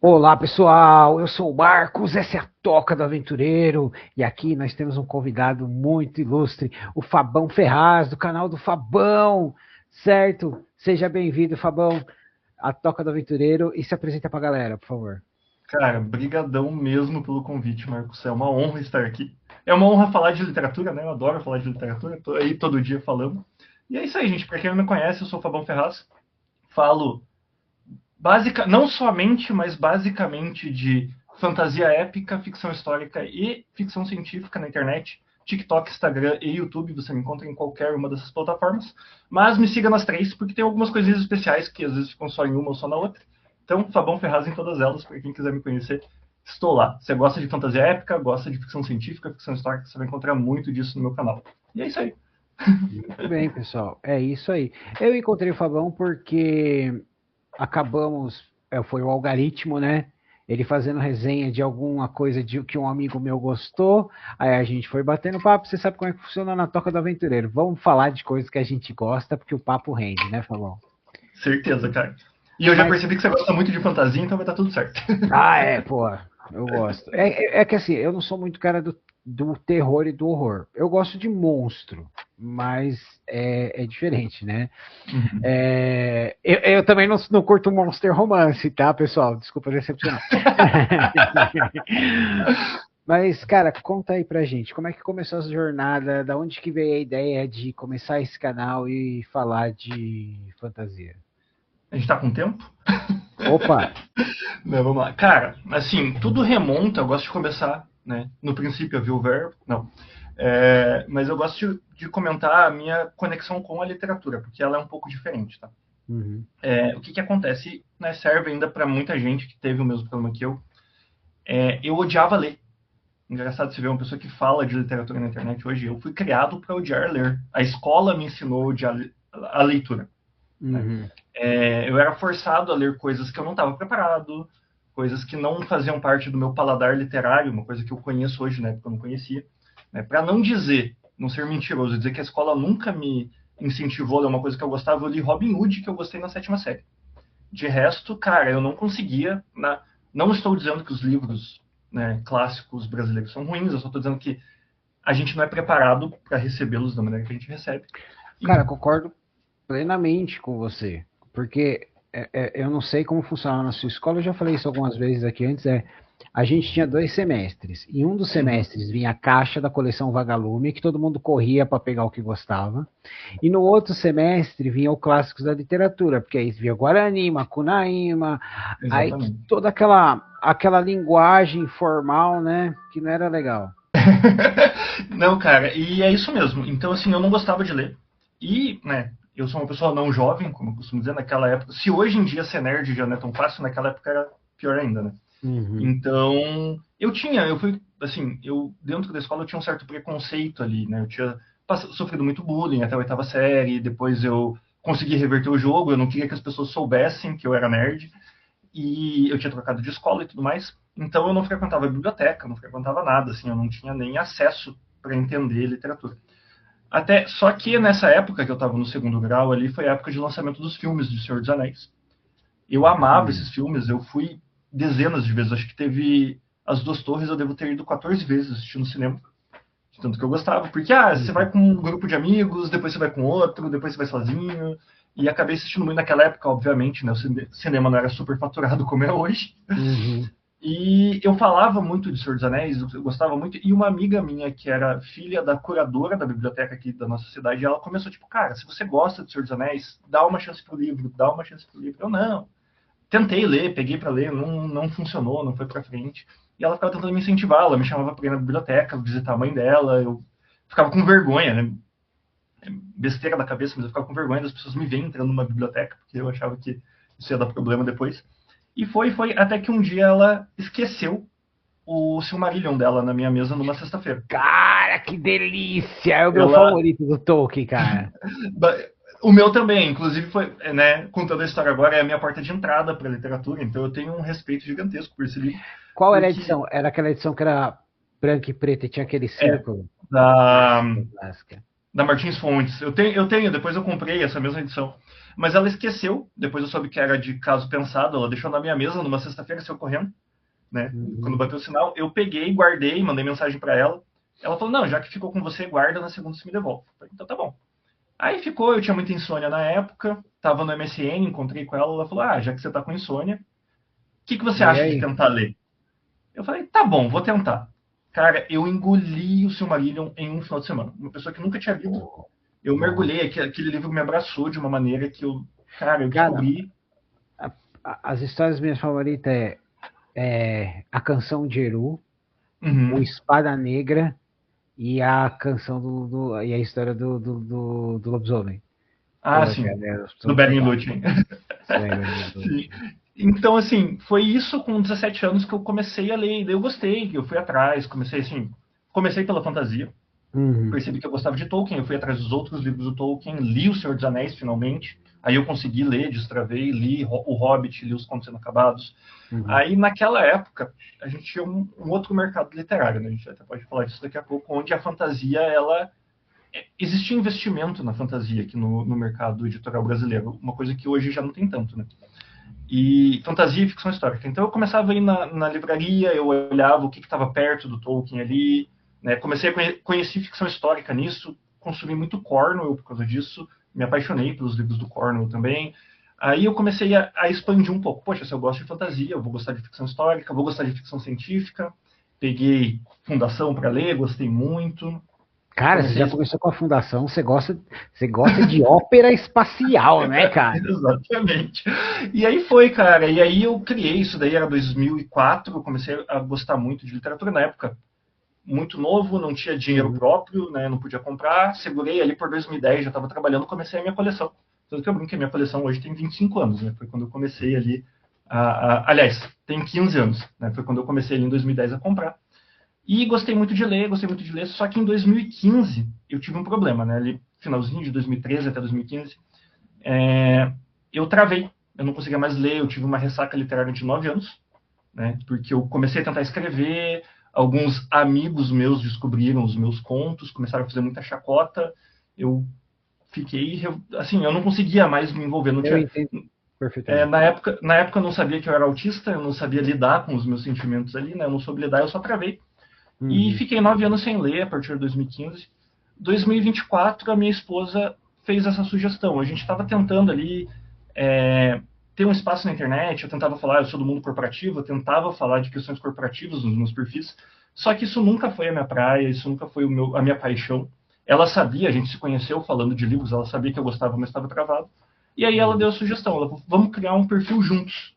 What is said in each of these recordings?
Olá pessoal, eu sou o Marcos, essa é a Toca do Aventureiro e aqui nós temos um convidado muito ilustre, o Fabão Ferraz, do canal do Fabão, certo? Seja bem-vindo, Fabão, à Toca do Aventureiro e se apresenta pra galera, por favor. Cara, brigadão mesmo pelo convite, Marcos. É uma honra estar aqui. É uma honra falar de literatura, né? Eu adoro falar de literatura, tô aí todo dia falando. E é isso aí, gente. Para quem não me conhece, eu sou o Fabão Ferraz. Falo não somente, mas basicamente de fantasia épica, ficção histórica e ficção científica na internet. TikTok, Instagram e YouTube, você me encontra em qualquer uma dessas plataformas. Mas me siga nas três, porque tem algumas coisinhas especiais que às vezes ficam só em uma ou só na outra. Então, Fabão Ferraz em todas elas, para quem quiser me conhecer, estou lá. Você gosta de fantasia épica, gosta de ficção científica, ficção histórica, você vai encontrar muito disso no meu canal. E é isso aí. Muito bem, pessoal, é isso aí. Eu encontrei o Fabão porque acabamos, foi o algoritmo, né? Ele fazendo resenha de alguma coisa que um amigo meu gostou, aí a gente foi batendo papo. Você sabe como é que funciona na Toca do Aventureiro. Vamos falar de coisas que a gente gosta, porque o papo rende, né, Fabão? Certeza, cara. E eu já Mas, percebi que você gosta muito de fantasia, então vai estar tudo certo. pô, eu gosto. É que assim, eu não sou muito cara do terror e do horror. Eu gosto de monstro, mas é diferente, né? Uhum. Eu também não curto Monster Romance, tá, pessoal? Desculpa decepcionar. Mas, cara, conta aí pra gente, como é que começou essa jornada? Da onde que veio a ideia de começar esse canal e falar de fantasia? A gente tá com tempo? Opa! Não, vamos lá. Cara, assim, tudo remonta, eu gosto de começar, né? No princípio eu vi o verbo, não. Mas eu gosto de comentar a minha conexão com a literatura, porque ela é um pouco diferente, tá? Uhum, O que que acontece, né, serve ainda para muita gente que teve o mesmo problema que eu. Eu odiava ler. Engraçado você ver uma pessoa que fala de literatura na internet hoje. Eu fui criado para odiar ler. A escola me ensinou a odiar a leitura, né? uhum. Eu era forçado a ler coisas que eu não estava preparado, coisas que não faziam parte do meu paladar literário, uma coisa que eu conheço hoje, na época eu não conhecia. Né? Para não dizer, não ser mentiroso, dizer que a escola nunca me incentivou a ler uma coisa que eu gostava, eu li Robin Hood, que eu gostei na sétima série. De resto, cara, eu não conseguia. Não estou dizendo que os livros, né, clássicos brasileiros são ruins, eu só estou dizendo que a gente não é preparado para recebê-los da maneira que a gente recebe. E, Cara, concordo plenamente com você, porque eu não sei como funciona na sua escola, eu já falei isso algumas vezes aqui antes, a gente tinha 2 semestres. Em um dos uhum, semestres vinha a caixa da coleção Vagalume, que todo mundo corria para pegar o que gostava. E no outro semestre vinha o Clássicos da Literatura, porque aí vinha Guarani, Macunaíma, aí exatamente. toda aquela linguagem formal, né, que não era legal. Não, cara, e é isso mesmo. Então, assim, eu não gostava de ler. E, né, eu sou uma pessoa não jovem, como eu costumo dizer, naquela época. Se hoje em dia ser nerd já não é tão fácil, naquela época era pior ainda, né? Uhum. Então, eu fui, assim, dentro da escola eu tinha um certo preconceito ali, né? Eu tinha sofrido muito bullying até a oitava série, depois eu consegui reverter o jogo, eu não queria que as pessoas soubessem que eu era nerd, e eu tinha trocado de escola e tudo mais, então eu não frequentava a biblioteca, não frequentava nada, assim, eu não tinha nem acesso para entender literatura. Até, só que nessa época que eu estava no segundo grau ali, foi a época de lançamento dos filmes de Senhor dos Anéis. Eu amava Uhum. esses filmes, eu fui dezenas de vezes, acho que teve As Duas Torres, eu devo ter ido 14 vezes assistir no cinema, de tanto que eu gostava, porque você vai Uhum. com um grupo de amigos, depois você vai com outro, depois você vai sozinho, e acabei assistindo muito naquela época, obviamente, né, o cinema não era super faturado como é hoje, Uhum. e eu falava muito de Senhor dos Anéis, eu gostava muito, e uma amiga minha, que era filha da curadora da biblioteca aqui da nossa cidade, ela começou, tipo, cara, se você gosta de Senhor dos Anéis, dá uma chance pro livro, dá uma chance pro livro. Eu, não, tentei ler, peguei para ler, não funcionou, não foi para frente. E ela ficava tentando me incentivar, ela me chamava para ir na biblioteca, visitar a mãe dela, eu ficava com vergonha, né? Besteira da cabeça, mas eu ficava com vergonha das pessoas me verem entrando numa biblioteca, porque eu achava que isso ia dar problema depois. E foi até que um dia ela esqueceu o Silmarillion dela na minha mesa numa sexta-feira. Cara, que delícia! É o meu Ela. favorito do Tolkien, cara. O meu também, inclusive, foi, né, contando a história agora, é a minha porta de entrada para a literatura, então eu tenho um respeito gigantesco por esse livro, Qual era a porque edição? Era aquela edição que era branca e preta e tinha aquele é círculo? da Clássica, clássica. Da Martins Fontes. Eu tenho, depois eu comprei essa mesma edição. Mas ela esqueceu, depois eu soube que era de caso pensado, ela deixou na minha mesa numa sexta-feira, saiu correndo, né? Quando Uhum. bateu o sinal, eu peguei, guardei, mandei mensagem para ela. Ela falou, não, já que ficou com você, guarda, na segunda você me devolve. Eu falei, então tá bom. Aí ficou, eu tinha muita insônia na época, tava no MSN, encontrei com ela, ela falou, já que você tá com insônia, o que você E acha de aí? tentar ler? Eu falei, tá bom, vou tentar. Cara, eu engoli o Silmarillion em um final de semana. Uma pessoa que nunca tinha lido. Pô, Eu nossa. mergulhei, aquele livro me abraçou de uma maneira que eu Cara, descobri. as histórias minhas favoritas é A Canção de Eru, O Uhum. Espada Negra e a canção e a história do lobisomem. Ah, Pô, sim. cara, Do são Beren fantásticos. Lúthien. Beren Sim. Lúthien. Então, assim, foi isso com 17 anos que eu comecei a ler. E daí eu gostei, eu fui atrás, comecei pela fantasia. Uhum. Percebi que eu gostava de Tolkien, eu fui atrás dos outros livros do Tolkien, li O Senhor dos Anéis finalmente. Aí eu consegui ler, destravei, li O Hobbit, li Os Contos Inacabados. Uhum. Aí, naquela época, a gente tinha um outro mercado literário, né? A gente até pode falar disso daqui a pouco, onde a fantasia, ela existia investimento na fantasia aqui no mercado editorial brasileiro, uma coisa que hoje já não tem tanto, né? E fantasia e ficção histórica. Então eu começava a ir na livraria, eu olhava o que estava perto do Tolkien ali, né? Comecei a conhecer ficção histórica nisso, consumi muito Cornwell por causa disso, me apaixonei pelos livros do Cornwell também. Aí eu comecei a expandir um pouco. Poxa, se eu gosto de fantasia, eu vou gostar de ficção histórica, vou gostar de ficção científica. Peguei Fundação para ler, gostei muito. Cara, você Comecei já começou com a fundação, você gosta de ópera espacial, né, cara? Exatamente. E aí foi, cara. E aí eu criei isso daí, era 2004. Eu comecei a gostar muito de literatura na época. Muito novo, não tinha dinheiro Uhum. próprio, né? Não podia comprar. Segurei ali por 2010, já estava trabalhando, comecei a minha coleção. Tanto que eu brinco que a minha coleção hoje tem 25 anos, né? Foi quando eu comecei ali. Aliás, tem 15 anos, né? Foi quando eu comecei ali em 2010 a comprar. E gostei muito de ler, só que em 2015 eu tive um problema, né? Ali, finalzinho de 2013 até 2015, eu travei, eu não conseguia mais ler, eu tive uma ressaca literária de 9 anos, né? Porque eu comecei a tentar escrever, alguns amigos meus descobriram os meus contos, começaram a fazer muita chacota, eu fiquei, assim, eu não conseguia mais me envolver, não Eu tinha, entendo perfeitamente. na época eu não sabia que eu era autista, eu não sabia lidar com os meus sentimentos ali, né? Eu não soube lidar, eu só travei. E Uhum. fiquei 9 anos sem ler a partir de 2015. 2024, a minha esposa fez essa sugestão. A gente estava tentando ali ter um espaço na internet, eu tentava falar, eu sou do mundo corporativo, eu tentava falar de questões corporativas nos meus perfis, só que isso nunca foi a minha praia, isso nunca foi a minha paixão. Ela sabia, a gente se conheceu falando de livros, ela sabia que eu gostava, mas estava travado. E aí ela Uhum. deu a sugestão, ela falou, vamos criar um perfil juntos,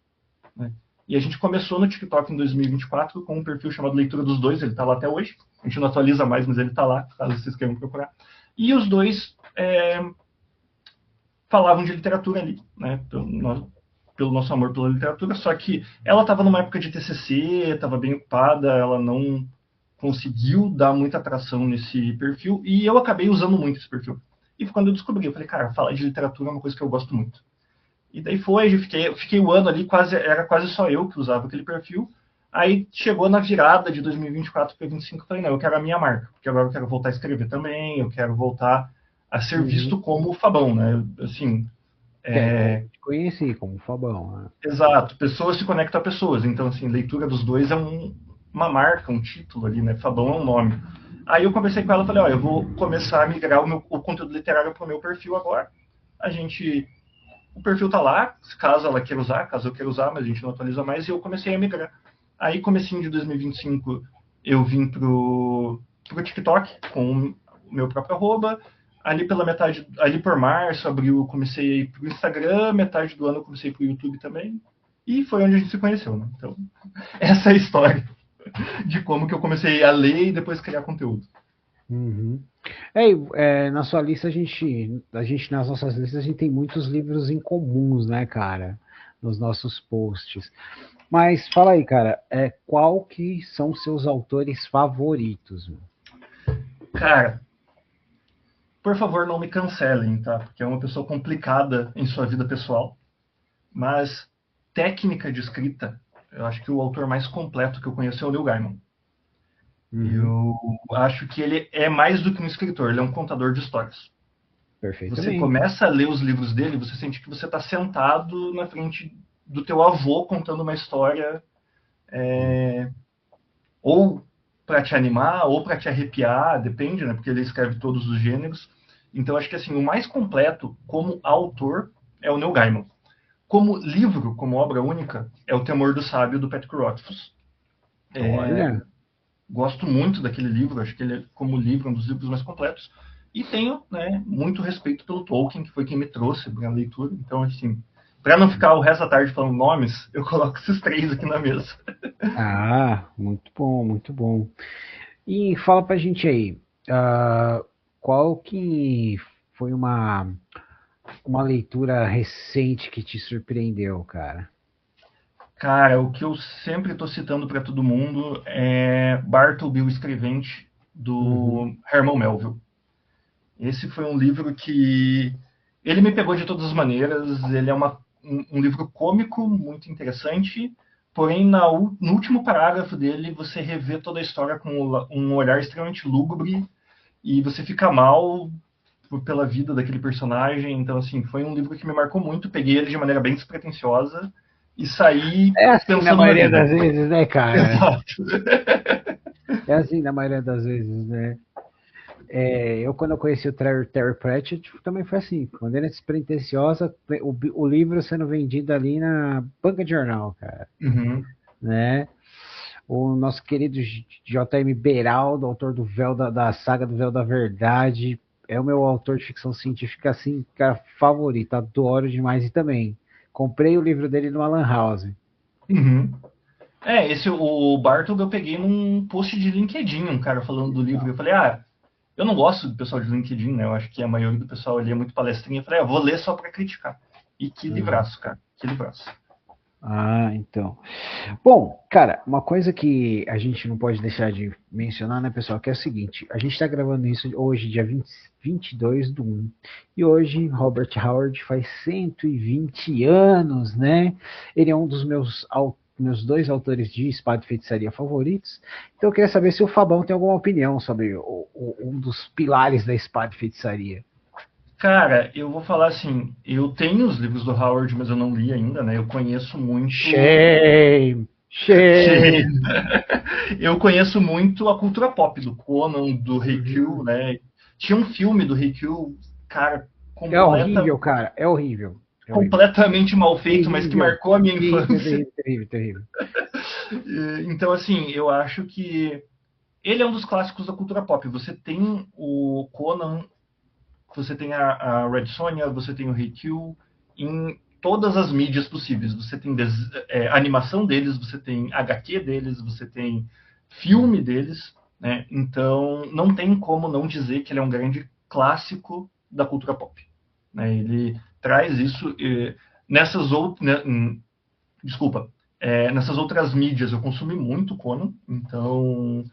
né? E a gente começou no TikTok em 2024 com um perfil chamado Leitura dos Dois, ele está lá até hoje. A gente não atualiza mais, mas ele está lá, caso vocês queiram procurar. E os dois falavam de literatura ali, né? Pelo nosso amor pela literatura, só que ela estava numa época de TCC, estava bem ocupada, ela não conseguiu dar muita atração nesse perfil, e eu acabei usando muito esse perfil. E foi quando eu descobri, eu falei, cara, falar de literatura é uma coisa que eu gosto muito. E daí foi, eu fiquei o ano ali, era quase só eu que usava aquele perfil. Aí chegou na virada de 2024 para 2025, eu falei, não, eu quero a minha marca, porque agora eu quero voltar a escrever também, eu quero voltar a ser Uhum. visto como o Fabão, né? Assim, Que é igual eu te conheci como Fabão, né? exato, pessoas se conectam a pessoas, então, assim, leitura dos dois é uma marca, um título ali, né? Fabão é um nome. Aí eu conversei com ela e falei, ó, eu vou começar a migrar o conteúdo literário para o meu perfil agora. O perfil tá lá, caso ela queira usar, caso eu queira usar, mas a gente não atualiza mais, e eu comecei a migrar. Aí, comecinho de 2025, eu vim pro TikTok com o meu próprio arroba. Ali pela metade, ali por março, abril, eu comecei a ir pro Instagram, metade do ano eu comecei pro YouTube também. E foi onde a gente se conheceu, né? Então, essa é a história de como que eu comecei a ler e depois criar conteúdo. Uhum. Na sua lista nas nossas listas a gente tem muitos livros em comuns, né, cara? Nos nossos posts. Mas fala aí, cara, qual que são seus autores favoritos? Meu? Cara, por favor, não me cancelem, tá? Porque é uma pessoa complicada em sua vida pessoal. Mas técnica de escrita, eu acho que o autor mais completo que eu conheço é o Neil Gaiman. Uhum. Eu acho que ele é mais do que um escritor, ele é um contador de histórias. Você Perfeitamente. começa a ler os livros dele, você sente que você está sentado na frente do teu avô contando uma história, ou para te animar, ou para te arrepiar, depende, né? Porque ele escreve todos os gêneros. Então, acho que assim, o mais completo como autor é o Neil Gaiman. Como livro, como obra única, é O Temor do Sábio, do Patrick Rothfuss. Olha. Gosto muito daquele livro, acho que ele é, como livro, um dos livros mais completos. E tenho, né, muito respeito pelo Tolkien, que foi quem me trouxe para a leitura. Então, assim, para não ficar o resto da tarde falando nomes, eu coloco esses três aqui na mesa. Ah, muito bom, muito bom. E fala pra gente aí, ah, qual que foi uma leitura recente que te surpreendeu, cara? Cara, o que eu sempre estou citando para todo mundo é Bartleby, o Escrevente, Uhum. do Herman Melville. Esse foi um livro que ele me pegou de todas as maneiras. Ele é um livro cômico, muito interessante, porém no último parágrafo dele você revê toda a história com um olhar extremamente lúgubre e você fica mal pela vida daquele personagem. Então, assim, foi um livro que me marcou muito. Peguei ele de maneira bem despretensiosa e saí É assim na pensando na maioria vida. das vezes, né, cara? Exato. É assim na maioria das vezes, né? Eu, quando eu conheci o Terry Pratchett, também foi assim. Quando ele é despretensiosa, o livro sendo vendido ali na banca de jornal, cara, Uhum. né? O nosso querido J.M. Beraldo, autor do Véu da saga do Véu da Verdade, é o meu autor de ficção científica, assim, cara, favorito. Adoro demais e também. Comprei o livro dele no Alan House. Uhum. Esse o Bartol eu peguei num post de LinkedIn, um cara falando do livro. Eu falei, eu não gosto do pessoal de LinkedIn, né? Eu acho que a maioria do pessoal ali é muito palestrinha. Eu falei, vou ler só pra criticar. E que Uhum. livraço, cara. Que livraço. Ah, então. Bom, cara, uma coisa que a gente não pode deixar de mencionar, né, pessoal, que é o seguinte: a gente está gravando isso hoje, dia 22 do 1, e hoje Robert Howard faz 120 anos, né? Ele é um dos meus dois autores de Espada e Feitiçaria favoritos. Então eu queria saber se o Fabão tem alguma opinião sobre um dos pilares da Espada e Feitiçaria. Cara, eu vou falar assim, eu tenho os livros do Howard, mas eu não li ainda, né? Eu conheço muito. Shame! Shame! Eu conheço muito a cultura pop do Conan, do Haikyuu, Uhum. né? Tinha um filme do Haikyuu, cara, É horrível, cara. É horrível. É horrível. completamente mal feito, mas que Terrível, marcou a minha terrível, infância. terrível, terrível, terrível. Então, assim, eu acho que ele é um dos clássicos da cultura pop. Você tem o Conan, você tem a Red Sonja, você tem o Haikyuu, em todas as mídias possíveis. Você tem animação deles, você tem HQ deles, você tem filme deles, né? Então, não tem como não dizer que ele é um grande clássico da cultura pop. Né? Ele traz isso nessas outras... Desculpa. Nessas outras mídias eu consumi muito Conan, então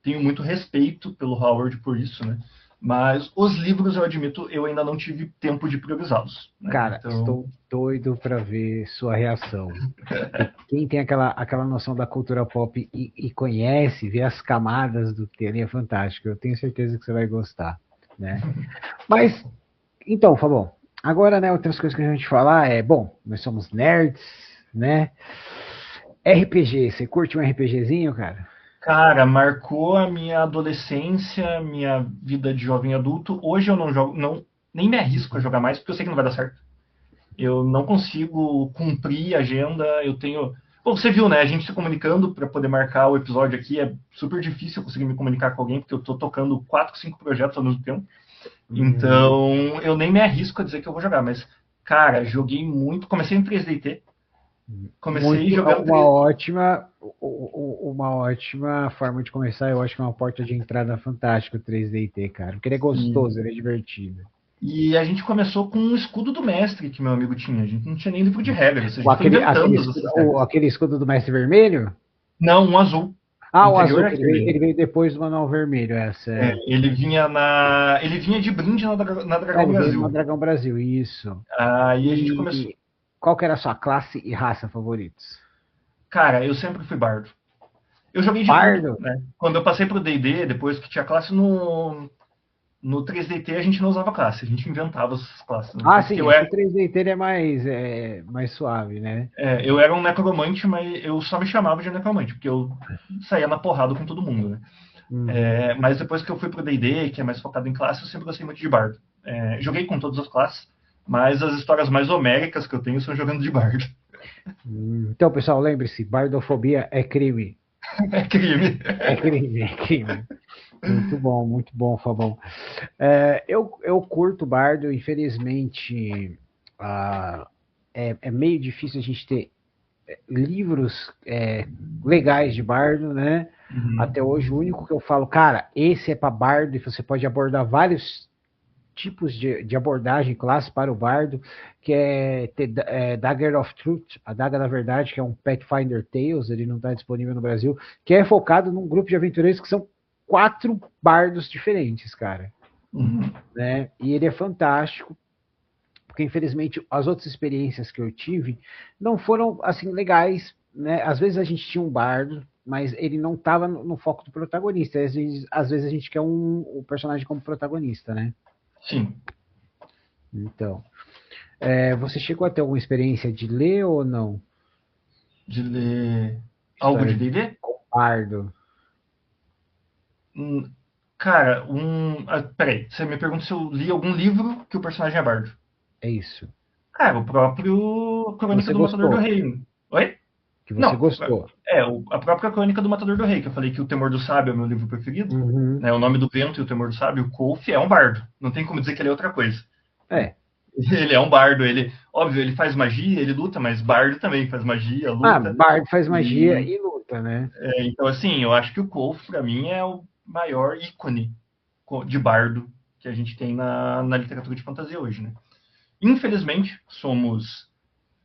tenho muito respeito pelo Howard por isso, né? Mas os livros, eu admito, eu ainda não tive tempo de priorizá-los, né? Cara, Então, estou doido para ver sua reação. Porque quem tem aquela noção da cultura pop e conhece, vê as camadas do que ali é fantástico. Eu tenho certeza que você vai gostar, né? Mas, então, Fabão, agora, né, outras coisas que a gente falar bom, nós somos nerds, né? RPG, você curte um RPGzinho, cara? cara, marcou a minha adolescência, minha vida de jovem adulto. Hoje eu não jogo, não, nem me arrisco a jogar mais, porque eu sei que não vai dar certo. Eu não consigo cumprir a agenda. Eu tenho. Bom, você viu, né? A gente se comunicando para poder marcar o episódio aqui é super difícil conseguir me comunicar com alguém, porque eu tô tocando 4, 5 projetos ao mesmo tempo. Uhum. Então, eu nem me arrisco a dizer que eu vou jogar, mas, cara, joguei muito. Comecei em 3DT. Comecei Muito, jogando 3. uma ótima forma de começar. Eu acho que é uma porta de entrada fantástica o 3DT, cara. Porque ele é gostoso, ele é divertido. E a gente começou com um escudo do mestre que meu amigo tinha. A gente não tinha nem livro de regras. A O, gente foi inventando essas regras. aquele escudo do Mestre Vermelho? Não, um azul. O Ah, o interior azul, é que aquele. ele veio depois do Manual Vermelho, essa é. Ele vinha de brinde na Dragão Ele veio no Brasil. Dragão Brasil, isso. Aí a gente começou. E qual que era a sua classe e raça favoritos? Cara, eu sempre fui bardo. Eu joguei de tudo, Bardo? né? Quando eu passei pro D&D, depois que tinha classe no 3DT, a gente não usava classe, a gente inventava as classes. Não Ah, sei porque sim, é que o 3D dele é mais suave, né? eu era um necromante, mas eu só me chamava de necromante, porque eu saía na porrada com todo mundo, né? Uhum. Mas depois que eu fui pro D&D, que é mais focado em classe, eu sempre gostei muito de bardo. Joguei com todas as classes, mas as histórias mais homéricas que eu tenho são jogando de bardo. Então, pessoal, lembre-se, bardofobia é crime. É crime. É crime, é crime. Muito bom, Fabão. Eu curto bardo, infelizmente, ah, é meio difícil a gente ter livros legais de bardo, né? Uhum. Até hoje, o único que eu falo, cara, esse é para bardo e você pode abordar vários tipos de abordagem classe para o bardo, que Dagger of Truth, a Daga da Verdade, que é um Pathfinder Tales, ele não está disponível no Brasil, que é focado num grupo de aventureiros que são 4 bardos diferentes, cara. Uhum. Né? E ele é fantástico, porque infelizmente as outras experiências que eu tive não foram assim legais, né? Às vezes a gente tinha um bardo, mas ele não estava no foco do protagonista. Às vezes a gente quer um personagem como protagonista, né? Sim. Então, você chegou a ter alguma experiência de ler ou não? De ler algo História de de D&D? bardo. Cara, peraí, você me pergunta se eu li algum livro que o personagem é bardo. É isso. Cara, o próprio Que Crônica você do Matador do gostou. Rei. Oi? Que você Não, gostou. a própria Crônica do Matador do Rei, que eu falei que o Temor do Sábio é o meu livro preferido, Uhum. né? O Nome do Vento e o Temor do Sábio, o Kolf é um bardo. Não tem como dizer que ele é outra coisa. Né? É. Ele é um bardo, óbvio, ele faz magia, ele luta, mas bardo também faz magia, Ah, luta. bardo faz magia E e luta, né? então, assim, eu acho que o Kolf, pra mim, é o maior ícone de bardo que a gente tem na literatura de fantasia hoje, né? Infelizmente, somos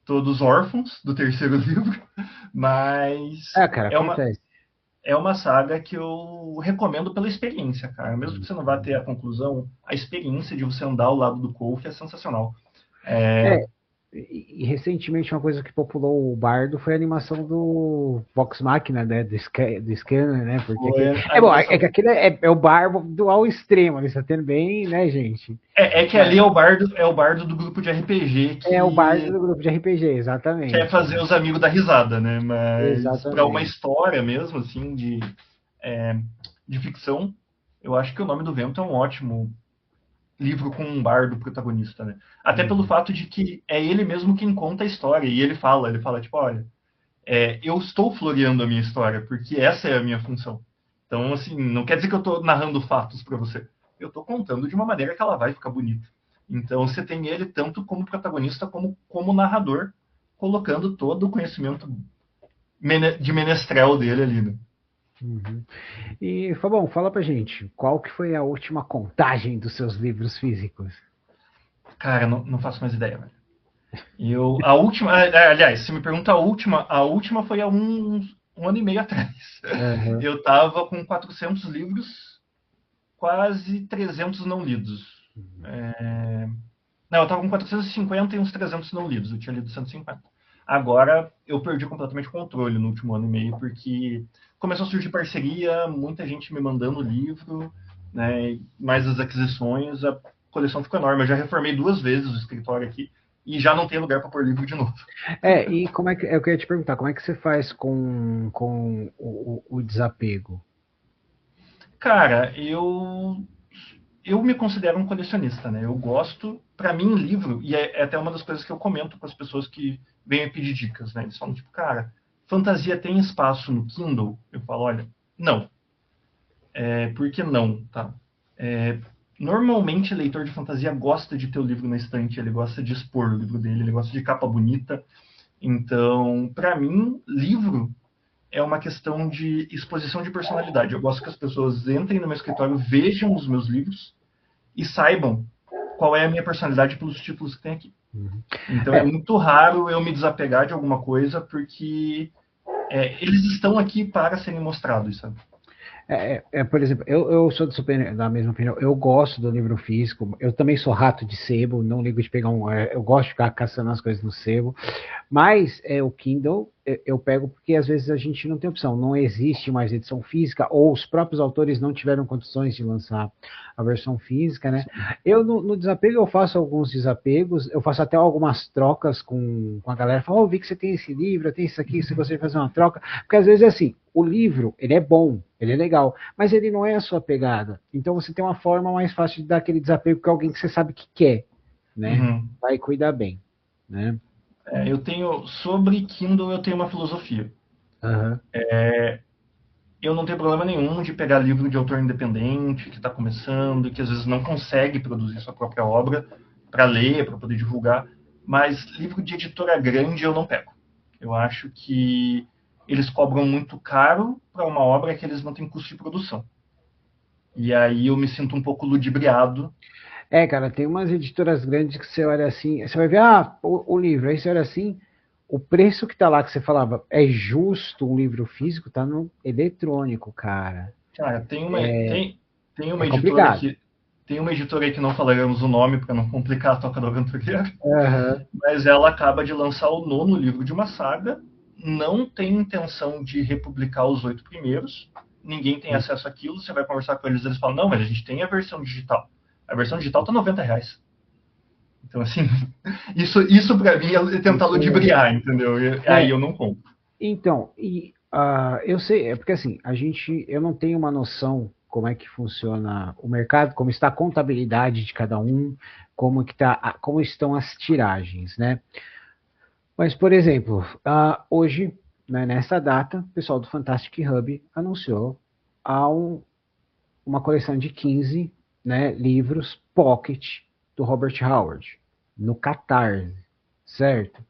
todos órfãos do terceiro livro, mas Ah, cara, é uma, acontece. é uma saga que eu recomendo pela experiência, cara. Mesmo que você não vá ter Uhum. a conclusão, a experiência de você andar ao lado do Kolf é sensacional. É, É, e recentemente uma coisa que populou o bardo foi a animação do Vox Machina, né? Do Scanner, né? Porque foi a bom, é que animação. aquele é o bardo do ao extremo, ele está tendo bem, né, gente? É que ali é o bardo do grupo de RPG É o bardo que do grupo de RPG, quer exatamente. fazer os amigos dar risada, né? Mas para uma Exatamente. história mesmo, assim, é, de ficção, eu acho que O Nome do Vento é um ótimo livro com um bardo protagonista, né? Até pelo Uhum. fato de que é ele mesmo quem conta a história, e ele fala tipo, olha, eu estou floreando a minha história, porque essa é a minha função. Então, assim, não quer dizer que eu estou narrando fatos para você. Eu estou contando de uma maneira que ela vai ficar bonita. Então, você tem ele tanto como protagonista como narrador, colocando todo o conhecimento de menestrel dele ali, né? Uhum. E, Fabão, fala pra gente, qual que foi a última contagem dos seus livros físicos? Cara, não faço mais ideia, velho. A última, aliás, se me pergunta a última foi há um ano e meio atrás. Uhum. Eu tava com 400 livros, quase 300 não lidos. Não, eu tava com 450 e uns 300 não lidos, eu tinha lido 150. Agora eu perdi completamente o controle no último ano e meio, porque começou a surgir parceria, muita gente me mandando livro, né, mais as aquisições, a coleção ficou enorme. Eu já reformei 2 vezes o escritório aqui e já não tem lugar para pôr livro de novo. E como é que eu queria te perguntar, como é que você faz com o desapego? Cara, eu me considero um colecionista, né? Eu gosto, para mim, livro, e é até uma das coisas que eu comento com as pessoas que vêm me pedir dicas, né? Eles falam, tipo, cara, fantasia tem espaço no Kindle? Eu falo, olha, não. Por que não, tá? É, Normalmente, leitor de fantasia gosta de ter o livro na estante, ele gosta de expor o livro dele, ele gosta de capa bonita. Então, para mim, livro é uma questão de exposição de personalidade. Eu gosto que as pessoas entrem no meu escritório, vejam os meus livros e saibam qual é a minha personalidade pelos títulos que tem aqui. Uhum. Então é É, muito raro eu me desapegar de alguma coisa, porque eles estão aqui para serem mostrados, sabe? por exemplo, eu sou da mesma opinião. Eu gosto do livro físico. Eu também sou rato de sebo. Não ligo de pegar um. Eu gosto de ficar caçando as coisas no sebo. Mas o Kindle eu pego porque às vezes a gente não tem opção, não existe mais edição física, ou os próprios autores não tiveram condições de lançar a versão física, né? Eu no desapego eu faço alguns desapegos, eu faço até algumas trocas com a galera, falo, oh, vi que você tem esse livro, tem isso aqui, você gostaria de fazer uma troca, porque às vezes é assim, o livro, ele é bom, ele é legal, mas ele não é a sua pegada, então você tem uma forma mais fácil de dar aquele desapego com alguém que você sabe que quer, né? Uhum. Vai cuidar bem, né? Eu tenho, sobre Kindle, eu tenho uma filosofia. Uhum. Eu não tenho problema nenhum de pegar livro de autor independente, que está começando, que às vezes não consegue produzir sua própria obra, para ler, para poder divulgar, mas livro de editora grande eu não pego. Eu acho que eles cobram muito caro para uma obra que eles não têm custo de produção. E aí eu me sinto um pouco ludibriado. Cara, tem umas editoras grandes que você olha assim, você vai ver, ah, o livro, aí você olha assim, o preço que tá lá que você falava, é justo um livro físico, tá no eletrônico, cara. Cara, tem É uma editora complicado. que tem uma editora aí que não falaremos o nome para não complicar a Toca do Aventureiro, Aham. mas ela acaba de lançar o nono livro de uma saga, não tem intenção de republicar os 8 primeiros, ninguém tem acesso àquilo, você vai conversar com eles, eles falam, não, mas a gente tem a versão digital. A versão digital tá R$ 90. Então, assim, isso para mim é tentar ludibriar, entendeu? E aí É, eu não compro. então, eu sei, é porque assim, eu não tenho uma noção como é que funciona o mercado, como está a contabilidade de cada um, como estão as tiragens, né? Mas, por exemplo, hoje, né, nessa data, o pessoal do Fantastic Hub anunciou há uma coleção de 15, né, livros pocket do Robert Howard, no Catarse, certo?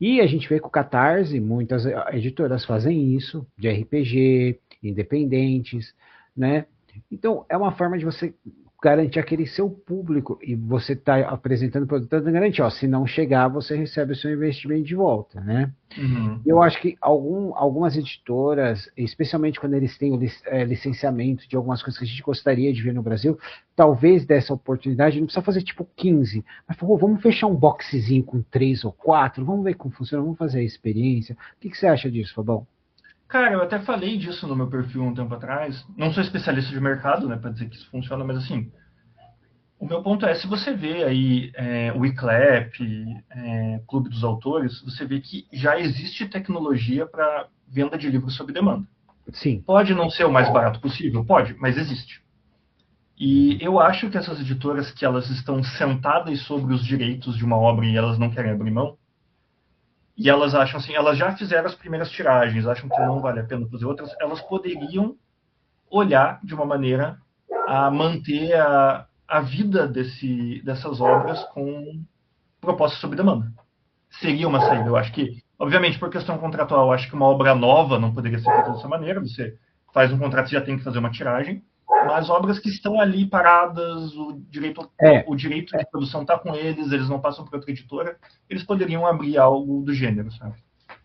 E a gente vê que o Catarse, muitas editoras fazem isso, de RPG, independentes, né? Então, é uma forma de você garantir aquele seu público e você está apresentando o produto, tá garantir, ó, se não chegar, você recebe o seu investimento de volta, né? Uhum. Eu acho que algumas editoras, especialmente quando eles têm o licenciamento de algumas coisas que a gente gostaria de ver no Brasil, talvez dessa oportunidade, não precisa fazer tipo 15, mas pô, vamos fechar um boxezinho com 3 ou 4, vamos ver como funciona, vamos fazer a experiência. O que você acha disso, Fabão? Cara, eu até falei disso no meu perfil um tempo atrás. Não sou especialista de mercado, né, para dizer que isso funciona, mas assim, o meu ponto é, se você vê aí o iClap, Clube dos Autores, você vê que já existe tecnologia para venda de livros sob demanda. Sim. Pode não ser o mais barato possível? Pode, mas existe. E eu acho que essas editoras que elas estão sentadas sobre os direitos de uma obra e elas não querem abrir mão, e elas acham assim, elas já fizeram as primeiras tiragens, acham que não vale a pena fazer outras, elas poderiam olhar de uma maneira a manter a vida dessas obras com proposta sob demanda. Seria uma saída. Eu acho que, obviamente, por questão contratual, eu acho que uma obra nova não poderia ser feita dessa maneira. Você faz um contrato e já tem que fazer uma tiragem. Mas obras que estão ali paradas, É, o direito de produção está com eles, eles não passam para outra editora, eles poderiam abrir algo do gênero, sabe?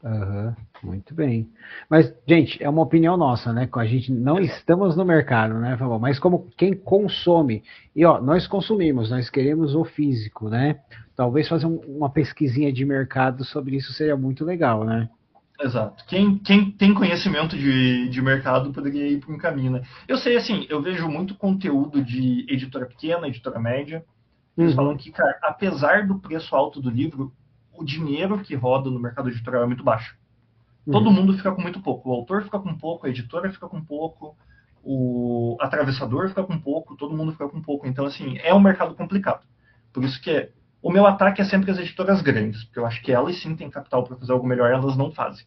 uhum, muito bem. Mas, gente, é uma opinião nossa, né? A gente não Exato. estamos no mercado, né, Fabão? Mas como quem consome, e ó, nós consumimos, nós queremos o físico, né? Talvez fazer uma pesquisinha de mercado sobre isso seria muito legal, né? Exato. Quem tem conhecimento de mercado poderia ir para um caminho, né? Eu sei, assim, eu vejo muito conteúdo de editora pequena, editora média. Eles falam Uhum, que, cara, apesar do preço alto do livro, o dinheiro que roda no mercado editorial é muito baixo. Todo uhum, mundo fica com muito pouco. O autor fica com pouco, a editora fica com pouco, o atravessador fica com pouco, todo mundo fica com pouco. Então, assim, é um mercado complicado. Por isso que o meu ataque é sempre as editoras grandes, porque eu acho que elas sim têm capital para fazer algo melhor, elas não fazem.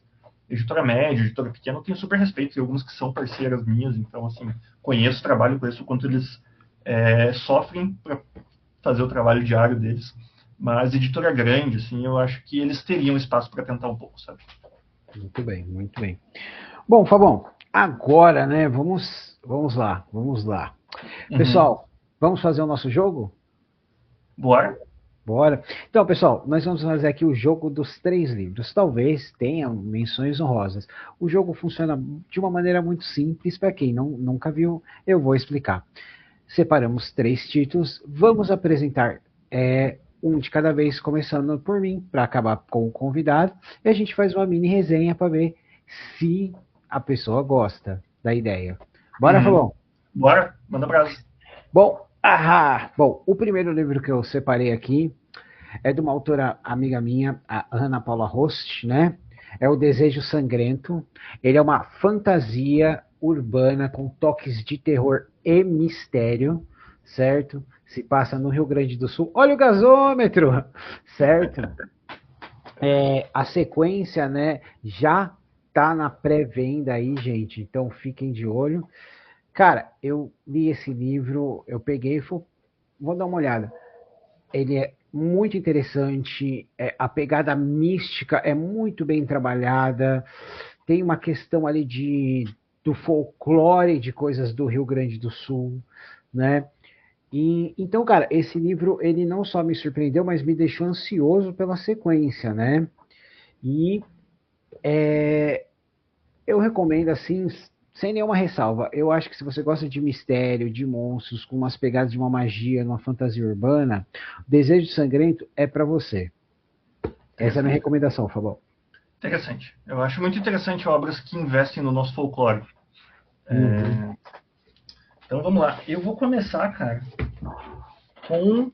Editora média, editora pequena, eu tenho super respeito, e algumas que são parceiras minhas, então, assim, conheço o trabalho, conheço o quanto eles sofrem para fazer o trabalho diário deles. Mas editora grande, assim, eu acho que eles teriam espaço para tentar um pouco, sabe? muito bem, muito bem. Bom, Fabão, agora, né? Vamos lá, vamos lá. Uhum. Pessoal, vamos fazer o nosso jogo? Bora? Bora. Então, pessoal, nós vamos fazer aqui o jogo dos 3 livros. Talvez tenham menções honrosas. O jogo funciona de uma maneira muito simples. Para quem nunca viu, eu vou explicar. Separamos 3 títulos. Vamos apresentar um de cada vez, começando por mim, para acabar com o convidado, e a gente faz uma mini resenha para ver se a pessoa gosta da ideia. Bora, Uhum. Fabão? Bora, manda brasa. Bom, o primeiro livro que eu separei aqui é de uma autora amiga minha, a Ana Paula Rost, né? É O Desejo Sangrento. Ele é uma fantasia urbana com toques de terror e mistério, certo? Se passa no Rio Grande do Sul. Olha o gasômetro, certo? A sequência, né, já tá na pré-venda aí, gente. Então fiquem de olho. Cara, eu li esse livro, eu peguei e vou dar uma olhada. Ele é muito interessante, a pegada mística é muito bem trabalhada, tem uma questão ali do folclore de coisas do Rio Grande do Sul, né? E, então, cara, esse livro ele não só me surpreendeu, mas me deixou ansioso pela sequência, né? E eu recomendo assim, sem nenhuma ressalva. Eu acho que se você gosta de mistério, de monstros, com umas pegadas de uma magia, uma fantasia urbana, Desejo Sangrento é para você. Essa é a minha recomendação, Fabão. Interessante. Eu acho muito interessante obras que investem no nosso folclore. Uhum. Então vamos lá. Eu vou começar, cara, com.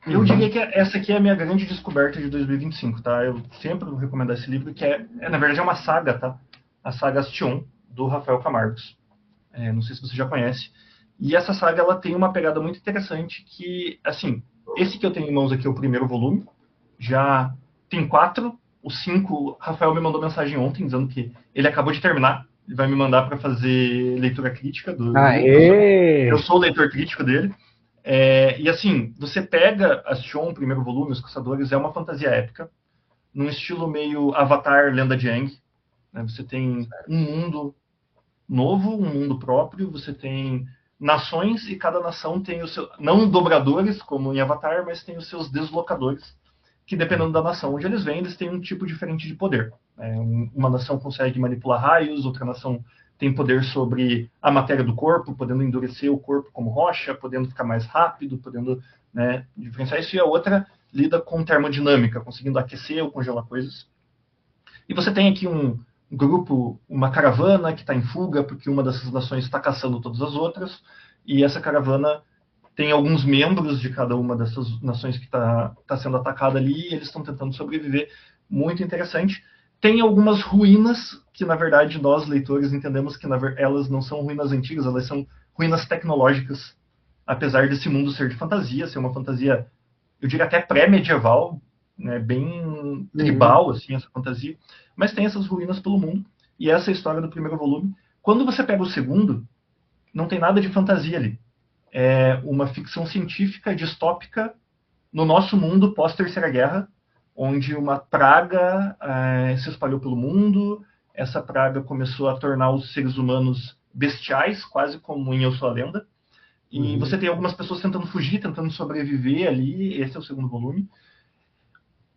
Eu diria que essa aqui é a minha grande descoberta de 2025, tá? Eu sempre vou recomendar esse livro, que na verdade é uma saga, tá? A saga Astion, do Rafael Camargos. Não sei se você já conhece. E essa saga, ela tem uma pegada muito interessante que, assim, esse que eu tenho em mãos aqui é o primeiro volume. Já tem 4. O 5, Rafael me mandou mensagem ontem dizendo que ele acabou de terminar. Ele vai me mandar para fazer leitura crítica do livro. Eu Aê! sou o leitor crítico dele. E assim, você pega Astion, o primeiro volume, Os Caçadores, é uma fantasia épica, num estilo meio Avatar, Lenda de Aang. Né? Você tem um mundo novo, um mundo próprio, você tem nações e cada nação tem o seu, não dobradores como em Avatar, mas tem os seus deslocadores, que dependendo da nação onde eles vêm, eles têm um tipo diferente de poder. Uma nação consegue manipular raios, outra nação tem poder sobre a matéria do corpo, podendo endurecer o corpo como rocha, podendo ficar mais rápido, podendo, né, diferenciar isso, e a outra lida com termodinâmica, conseguindo aquecer ou congelar coisas. E você tem aqui um grupo, uma caravana que está em fuga, porque uma dessas nações está caçando todas as outras, e essa caravana tem alguns membros de cada uma dessas nações que está sendo atacada ali, e eles estão tentando sobreviver. Muito interessante. Tem algumas ruínas que, na verdade, nós, leitores, entendemos que elas não são ruínas antigas, elas são ruínas tecnológicas, apesar desse mundo ser de fantasia, ser uma fantasia, eu diria até pré-medieval, né, bem tribal, assim, essa fantasia, mas tem essas ruínas pelo mundo, e essa é a história do primeiro volume. Quando você pega o segundo, não tem nada de fantasia ali. É uma ficção científica distópica no nosso mundo pós-Terceira Guerra, onde uma praga se espalhou pelo mundo, essa praga começou a tornar os seres humanos bestiais, quase como em Eu Sou a Lenda, e você tem algumas pessoas tentando fugir, tentando sobreviver ali, esse é o segundo volume.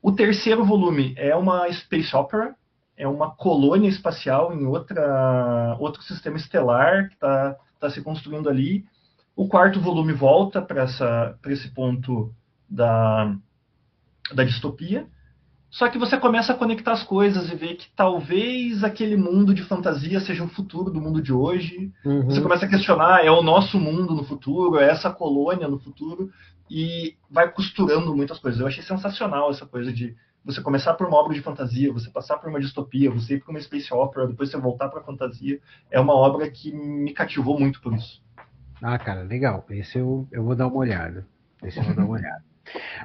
O terceiro volume é uma space opera, é uma colônia espacial em outro sistema estelar que está se construindo ali. O quarto volume volta para esse ponto da distopia. Só que você começa a conectar as coisas e ver que talvez aquele mundo de fantasia seja o futuro do mundo de hoje. Você começa a questionar, é o nosso mundo no futuro, é essa colônia no futuro, e vai costurando muitas coisas. Eu achei sensacional essa coisa de você começar por uma obra de fantasia, você passar por uma distopia, você ir para uma space opera, depois você voltar para a fantasia. É uma obra que me cativou muito por isso. Ah, cara, legal. Esse eu vou dar uma olhada.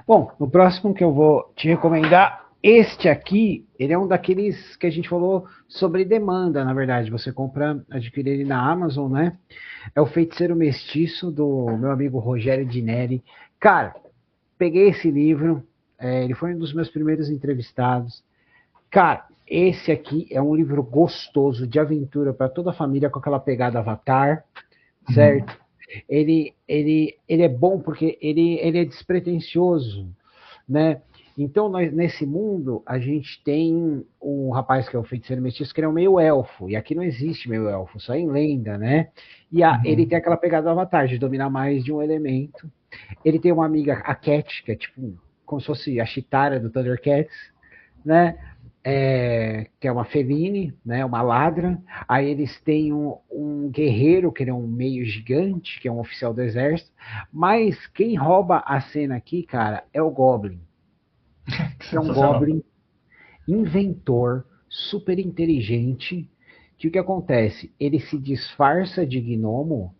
Bom, o próximo que eu vou te recomendar, este aqui, ele é um daqueles que a gente falou sobre demanda, na verdade. Você compra, adquire ele na Amazon, né? É o Feiticeiro Mestiço, do meu amigo Rogério Dinelli. Cara, peguei esse livro, ele foi um dos meus primeiros entrevistados. Cara, esse aqui é um livro gostoso de aventura para toda a família, com aquela pegada Avatar, certo? Ele é bom porque ele é despretensioso, né? Então, nesse mundo, a gente tem um rapaz que é o feiticeiro mestiço, que ele é um meio elfo, e aqui não existe meio elfo, só em lenda, né? E ele tem aquela pegada do Avatar, de dominar mais de um elemento. Ele tem uma amiga, a Cat, que é tipo como se fosse a Chitara do Thundercats, né? Que é uma feline, né? Uma ladra. Aí eles têm um guerreiro, que ele é um meio gigante, que é um oficial do exército. Mas quem rouba a cena aqui, cara, é o Goblin. Que Que é um sensacional. Goblin inventor, super inteligente. Que o que acontece? Ele se disfarça de gnomo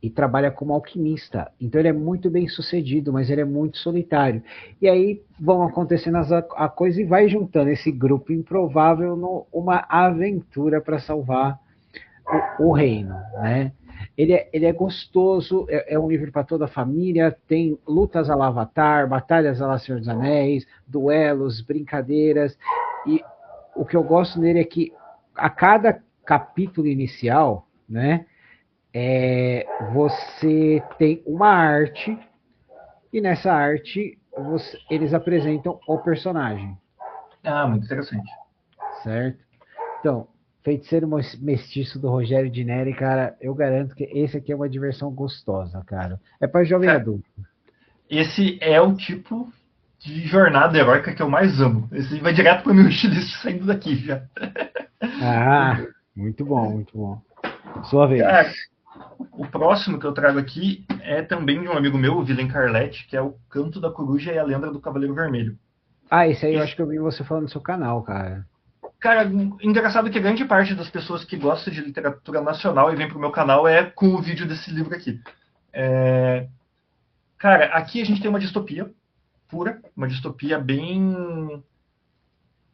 e trabalha como alquimista. Então ele é muito bem sucedido, mas ele é muito solitário. E aí vão acontecendo a coisa e vai juntando esse grupo improvável numa aventura para salvar o reino, né? Ele é gostoso, é um livro para toda a família, tem lutas a la Avatar, batalhas a la Senhor dos Anéis, duelos, brincadeiras, e o que eu gosto nele é que a cada capítulo inicial, né, você tem uma arte e nessa arte eles apresentam o personagem, Ah, muito interessante. certo? Então, Feiticeiro Mestiço do Rogério de Neri, cara, eu garanto que esse aqui é uma diversão gostosa, cara. É para jovem Cara, adulto. esse é o tipo de jornada heróica que eu mais amo. Esse vai direto pro meu wishlist saindo daqui já. Ah, muito bom, muito bom. Sua vez. Cara, o próximo que eu trago aqui é também de um amigo meu, o Vilen Carletti, que é o Canto da Coruja e a Lenda do Cavaleiro Vermelho. Ah, esse aí eu Esse, acho que eu vi você falando no seu canal, cara. cara, engraçado que grande parte das pessoas que gostam de literatura nacional e vem pro meu canal é com o vídeo desse livro aqui. É, cara, aqui a gente tem uma distopia pura, uma distopia bem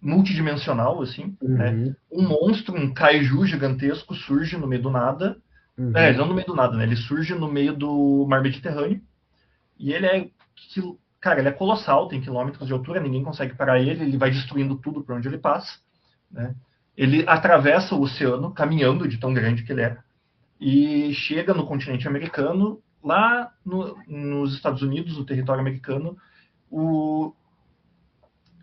multidimensional, assim, né? Uhum, Um monstro, um kaiju gigantesco surge no meio do nada. uhum, Não no meio do nada, né? Ele surge no meio do mar Mediterrâneo. E ele é. Cara, ele é colossal, tem quilômetros de altura, ninguém consegue parar ele, ele vai destruindo tudo por onde ele passa. Né? Ele atravessa o oceano, caminhando de tão grande que ele é, e chega no continente americano. Lá nos Estados Unidos, no território americano, o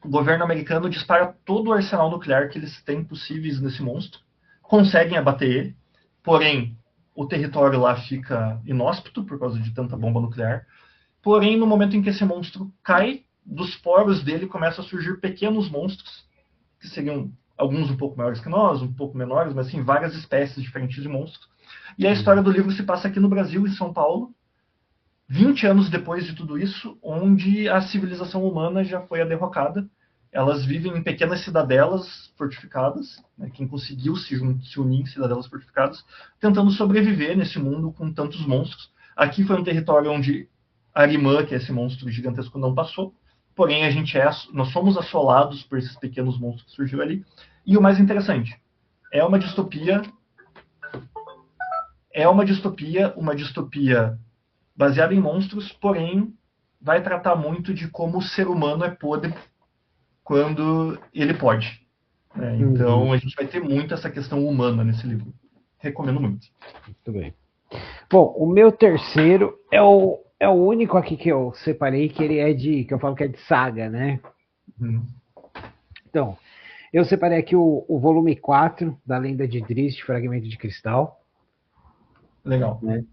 governo americano dispara todo o arsenal nuclear que eles têm possíveis nesse monstro, conseguem abater ele, porém o território lá fica inóspito por causa de tanta bomba nuclear. Porém, no momento em que esse monstro cai, dos poros dele começam a surgir pequenos monstros, que seriam alguns um pouco maiores que nós, um pouco menores, mas assim, várias espécies diferentes de monstros. E a história uhum. do livro se passa aqui no Brasil, em São Paulo, 20 anos depois de tudo isso, onde a civilização humana já foi a derrocada. Elas vivem em pequenas cidadelas fortificadas, né, quem conseguiu se unir em cidadelas fortificadas, tentando sobreviver nesse mundo com tantos monstros. Aqui foi um território onde Arimã, que é esse monstro gigantesco, não passou, porém nós somos assolados por esses pequenos monstros que surgiu ali. E o mais interessante, é uma distopia, uma distopia baseada em monstros, porém vai tratar muito de como o ser humano é podre quando ele pode. Né? Uhum, Então a gente vai ter muito essa questão humana nesse livro. Recomendo muito. muito bem. Bom, o meu terceiro é o único aqui que eu separei que ele é que eu falo que é de saga, né? Então, eu separei aqui o volume 4 da Lenda de Drizzt, Fragmento de Cristal. Legal. Né?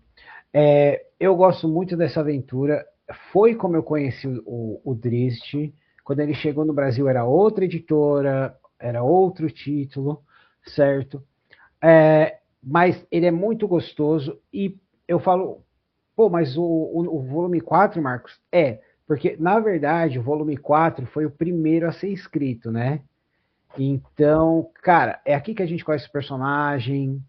Eu gosto muito dessa aventura. Foi como eu conheci o Drizzt. Quando ele chegou no Brasil era outra editora, era outro título, certo? Mas ele é muito gostoso e eu falo, pô, mas o volume 4, Marcos, porque na verdade o volume 4 foi o primeiro a ser escrito, né? Então, cara, é aqui que a gente conhece o personagem,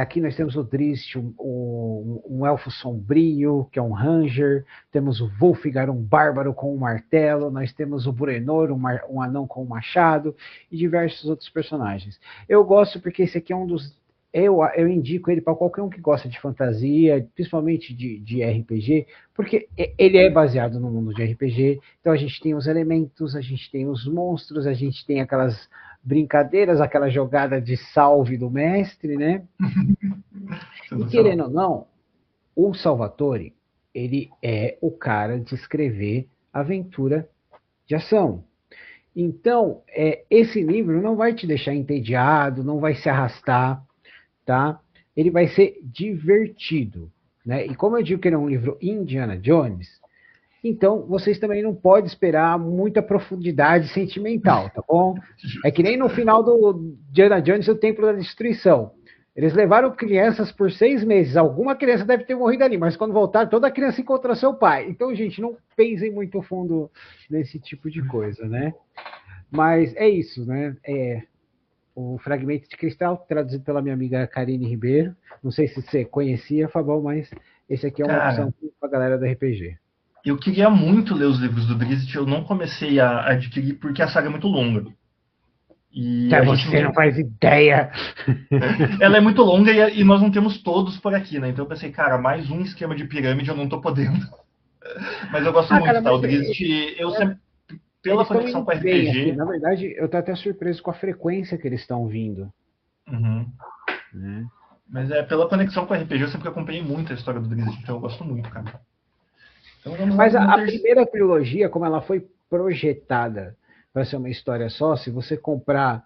aqui nós temos o Drizzt, um elfo sombrio, que é um ranger. Temos o Wolfgar, um bárbaro com um martelo. Nós temos o Bruenor, um anão com um machado. E diversos outros personagens. Eu gosto porque esse aqui é um dos... Eu indico ele para qualquer um que gosta de fantasia, principalmente de RPG, porque ele é baseado no mundo de RPG. Então a gente tem os elementos, a gente tem os monstros, a gente tem aquelas brincadeiras, aquela jogada de salve do mestre, né? E Sensacional. querendo ou não, o Salvatore, ele é o cara de escrever aventura de ação. Então, esse livro não vai te deixar entediado, não vai se arrastar, tá? Ele vai ser divertido, né? E como eu digo que ele é um livro Indiana Jones, então vocês também não podem esperar muita profundidade sentimental, tá bom? É que nem no final do Indiana Jones, o Templo da Destruição. Eles levaram crianças por 6 meses. Alguma criança deve ter morrido ali, mas quando voltar, toda criança encontra seu pai. Então, gente, não pensem muito fundo nesse tipo de coisa, né? Mas é isso, né? O Fragmento de Cristal, traduzido pela minha amiga Karine Ribeiro. Não sei se você conhecia, Fabão, mas esse aqui é uma Cara, opção para a galera do RPG. eu queria muito ler os livros do Drizzt, eu não comecei a adquirir porque a saga é muito longa. E Já a gente não você não tem. faz ideia. Ela é muito longa e nós não temos todos por aqui, né? Então eu pensei, cara, mais um esquema de pirâmide eu não tô podendo. Mas eu gosto Ah, cara, muito, tá? O mas Drizzt, eu sempre, pela eles estão conexão indo com o bem aqui. RPG. Na verdade, eu tô até surpreso com a frequência que eles estão vindo. Uhum. Né? Mas pela conexão com o RPG, eu sempre acompanhei muito a história do Drizzt, então eu gosto muito, cara. Então vamos lá Mas no a terceiro. primeira trilogia, como ela foi projetada para ser uma história só, se você comprar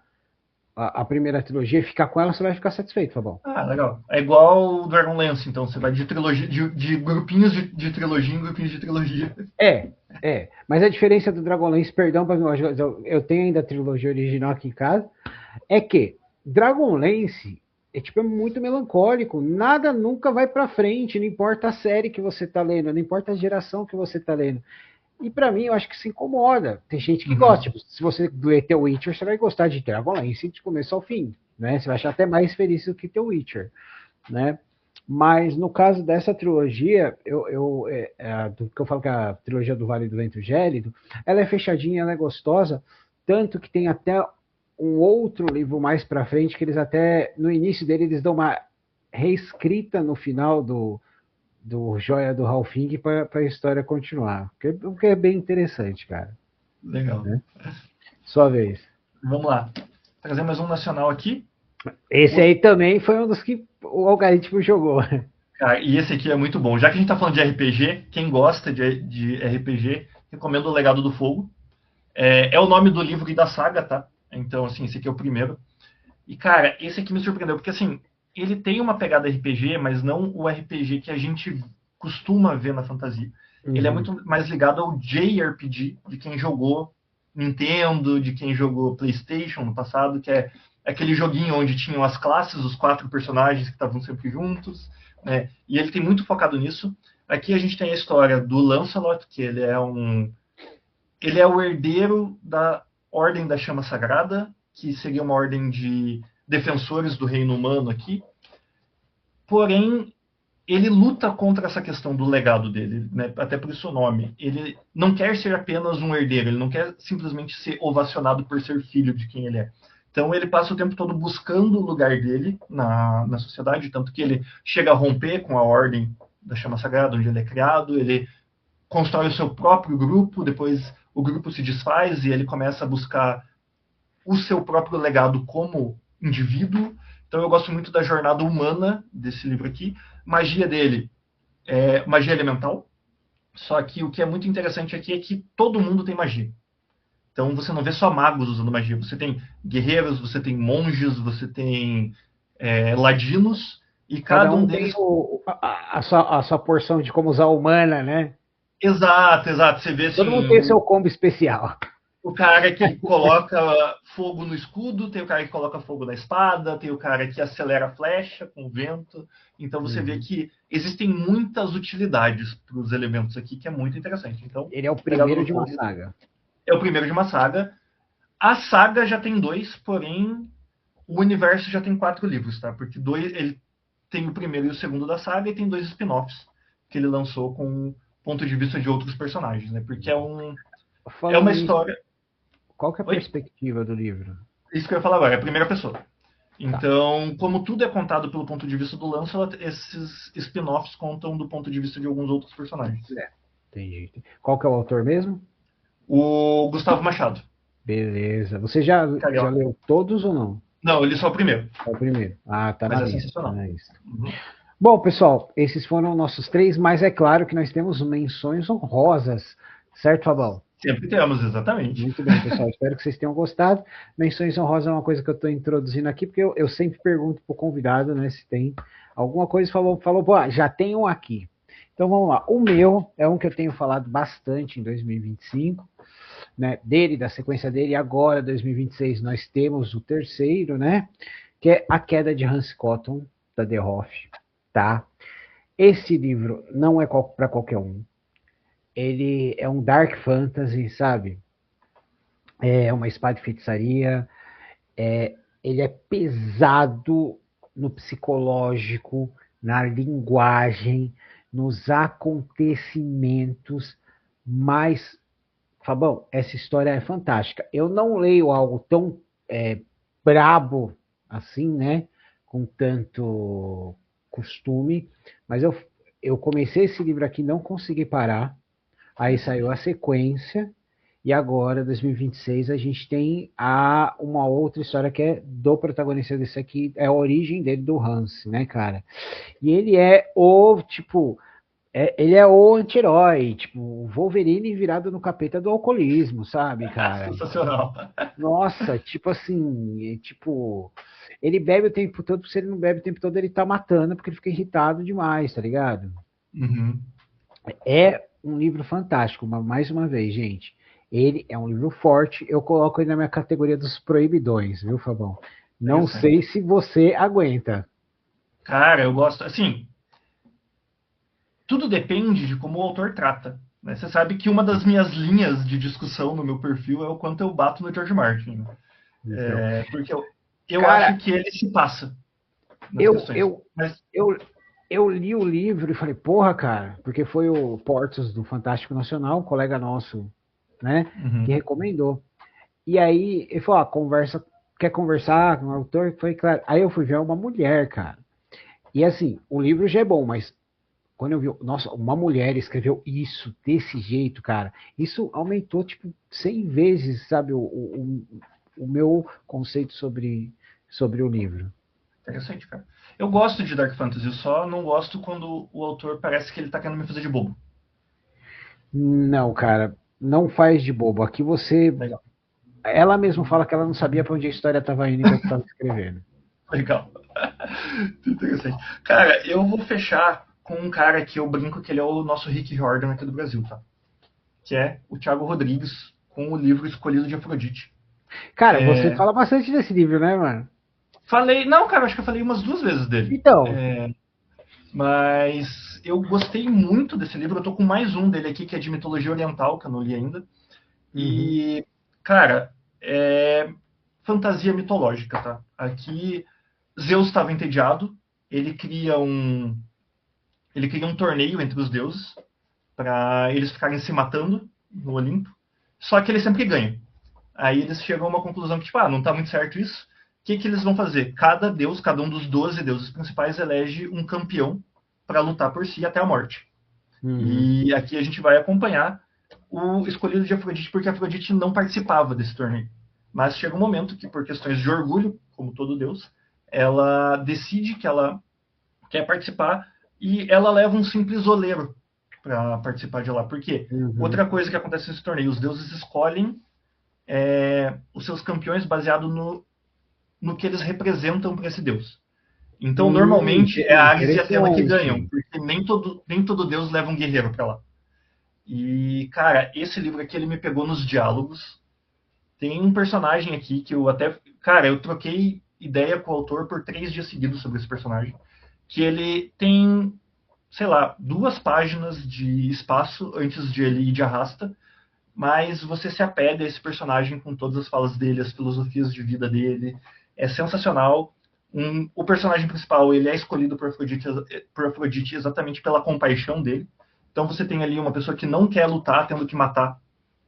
a primeira trilogia e ficar com ela, você vai ficar satisfeito, Fabão. Ah, legal. É igual o Dragonlance, então você vai de trilogia, de grupinhos de trilogia em grupinhos de trilogia. É. Mas a diferença do Dragonlance, perdão, eu tenho ainda a trilogia original aqui em casa, é que Dragonlance é muito melancólico, nada nunca vai para frente, não importa a série que você tá lendo, não importa a geração que você tá lendo. E para mim, eu acho que se incomoda. Tem gente que gosta. Tipo, se você ler The Witcher, você vai gostar de Dragonlance de começo ao fim, né? Você vai achar até mais feliz do que The Witcher, né? Mas no caso dessa trilogia, do que eu falo que é a trilogia do Vale do Vento Gélido, ela é fechadinha, ela é gostosa, tanto que tem até um outro livro mais para frente que eles até no início dele eles dão uma reescrita no final do Joia do Ralfing para a história continuar, o que é bem interessante, cara. Legal. Né? Sua vez. Vamos lá. Trazer mais um nacional aqui. Esse aí também foi um dos que o algoritmo jogou. Cara, e esse aqui é muito bom. Já que a gente tá falando de RPG, quem gosta de RPG, recomendo O Legado do Fogo. É o nome do livro e da saga, tá? Então, assim, esse aqui é o primeiro. E, cara, esse aqui me surpreendeu, porque, assim, ele tem uma pegada RPG, mas não o RPG que a gente costuma ver na fantasia. Ele é muito mais ligado ao JRPG, de quem jogou Nintendo, de quem jogou PlayStation no passado, que é aquele joguinho onde tinham as classes, os 4 personagens que estavam sempre juntos, né? E ele tem muito focado nisso. Aqui a gente tem a história do Lancelot, que ele é o herdeiro da Ordem da Chama Sagrada, que seria uma ordem de defensores do reino humano aqui. Porém, ele luta contra essa questão do legado dele, né? Até por isso o nome. Ele não quer ser apenas um herdeiro, ele não quer simplesmente ser ovacionado por ser filho de quem ele é. Então ele passa o tempo todo buscando o lugar dele na sociedade, tanto que ele chega a romper com a ordem da Chama Sagrada, onde ele é criado, ele constrói o seu próprio grupo, depois o grupo se desfaz e ele começa a buscar o seu próprio legado como indivíduo. Então eu gosto muito da jornada humana desse livro aqui. Magia dele é magia elemental, só que o que é muito interessante aqui é que todo mundo tem magia. Então você não vê só magos usando magia, você tem guerreiros, você tem monges, você tem ladinos, e cada um tem deles. a sua porção de como usar a humana, né? Exato, exato. Você vê Todo mundo assim, tem seu combo especial. o cara que coloca fogo no escudo, tem o cara que coloca fogo na espada, tem o cara que acelera a flecha com o vento. Então você vê que existem muitas utilidades para os elementos aqui, que é muito interessante. Então, Ele é o Legado primeiro do de uma Fogo saga. é o primeiro de uma saga. A saga já tem 2, porém o universo já tem 4 livros, tá? Porque ele tem o primeiro e o segundo da saga e tem 2 spin-offs que ele lançou com ponto de vista de outros personagens, né? Porque é Falando uma nisso, história. qual que é a Oi? perspectiva do livro? Isso que eu ia falar agora, é a primeira pessoa. Tá, Então, como tudo é contado pelo ponto de vista do Lancelot, esses spin-offs contam do ponto de vista de alguns outros personagens. entendi. Qual que é o autor mesmo? O Gustavo Machado. Beleza. Você já Carioca. leu todos ou não? Não, ele só o primeiro. É o primeiro. Ah, tá Mas na é lista. Tá sensacional. na lista. Uhum. Bom, pessoal, esses foram nossos 3, mas é claro que nós temos menções honrosas, certo, Fabão? Sempre temos, exatamente. Muito bem, pessoal. Espero que vocês tenham gostado. Menções honrosas é uma coisa que eu estou introduzindo aqui, porque eu sempre pergunto para o convidado, né, se tem alguma coisa. Falou, pô, já tem um aqui. Então vamos lá. O meu é um que eu tenho falado bastante em 2025, né, dele, da sequência dele. E agora, 2026, nós temos o terceiro, né, que é A Queda de Hans Cotton, da The Hoff, tá? Esse livro não é para qualquer um. Ele é um dark fantasy, sabe? É uma espada de feitiçaria. Ele é pesado no psicológico, na linguagem, nos acontecimentos, mas, Fabão, essa história é fantástica. Eu não leio algo tão brabo assim, né? Com tanto costume, mas eu comecei esse livro aqui, não consegui parar. Aí saiu a sequência, e agora, 2026, a gente tem uma outra história que é do protagonista desse aqui, é a origem dele, do Hans, né, cara? E ele é ele é o anti-herói, tipo, o Wolverine virado no capeta do alcoolismo, sabe, cara? Sensacional. Nossa, tipo assim, ele bebe o tempo todo, se ele não bebe o tempo todo, ele tá matando, porque ele fica irritado demais, tá ligado? Uhum. É um livro fantástico, mais uma vez, gente. Ele é um livro forte. Eu coloco ele na minha categoria dos proibidões, viu, Fabão? Não sei se você aguenta. Cara, eu gosto. Assim, tudo depende de como o autor trata. Né? Você sabe que uma das minhas linhas de discussão no meu perfil é o quanto eu bato no George Martin. Né? Então, Porque eu cara, acho que ele se passa nas eu, questões. eu, Mas, eu, eu li o livro e falei, porra, cara, porque foi o Portos do Fantástico Nacional, um colega nosso, né, que uhum. recomendou. E aí ele falou, quer conversar com o autor? Foi claro. Aí eu fui ver uma mulher, cara. E assim, o livro já é bom, mas quando eu vi, nossa, uma mulher escreveu isso desse jeito, cara, isso aumentou, tipo, 100 vezes, sabe, o meu conceito sobre o livro. Interessante, cara. Eu gosto de Dark Fantasy, eu só não gosto quando o autor parece que ele tá querendo me fazer de bobo. Não, cara, não faz de bobo. Aqui você. Legal. Ela mesma fala que ela não sabia para onde a história estava indo enquanto estava escrevendo. Legal. Interessante. Cara, eu vou fechar com um cara que eu brinco que ele é o nosso Rick Riordan aqui do Brasil, tá? Que é o Thiago Rodrigues, com o livro Escolhido de Afrodite. Cara, você fala bastante desse livro, né, mano? Falei, não, cara, acho que eu falei umas 2 vezes dele. Então. Mas eu gostei muito desse livro. Eu tô com mais um dele aqui, que é de mitologia oriental, que eu não li ainda. Uhum. E, cara, é fantasia mitológica, tá? Aqui, Zeus estava entediado. Ele cria um torneio entre os deuses para eles ficarem se matando no Olimpo. Só que ele sempre ganha. Aí eles chegam a uma conclusão que, tipo, não tá muito certo isso. O que eles vão fazer? Cada deus, cada um dos 12 deuses principais, elege um campeão para lutar por si até a morte. Uhum. E aqui a gente vai acompanhar o escolhido de Afrodite, porque Afrodite não participava desse torneio. Mas chega um momento que, por questões de orgulho, como todo deus, ela decide que ela quer participar e ela leva um simples oleiro para participar de lá. Por quê? Uhum. Outra coisa que acontece nesse torneio, os deuses escolhem os seus campeões baseado no que eles representam para esse deus. Então, normalmente, é a Ares e a Atena que ganham, Interessante. porque nem todo deus leva um guerreiro para lá. E, cara, esse livro aqui, ele me pegou nos diálogos. Tem um personagem aqui que eu até... Cara, eu troquei ideia com o autor por 3 dias seguidos sobre esse personagem. Que ele tem, sei lá, 2 páginas de espaço antes de ele ir de arrasta, mas você se apega a esse personagem com todas as falas dele, as filosofias de vida dele. É sensacional. O personagem principal ele é escolhido por Afrodite exatamente pela compaixão dele. Então você tem ali uma pessoa que não quer lutar, tendo que matar.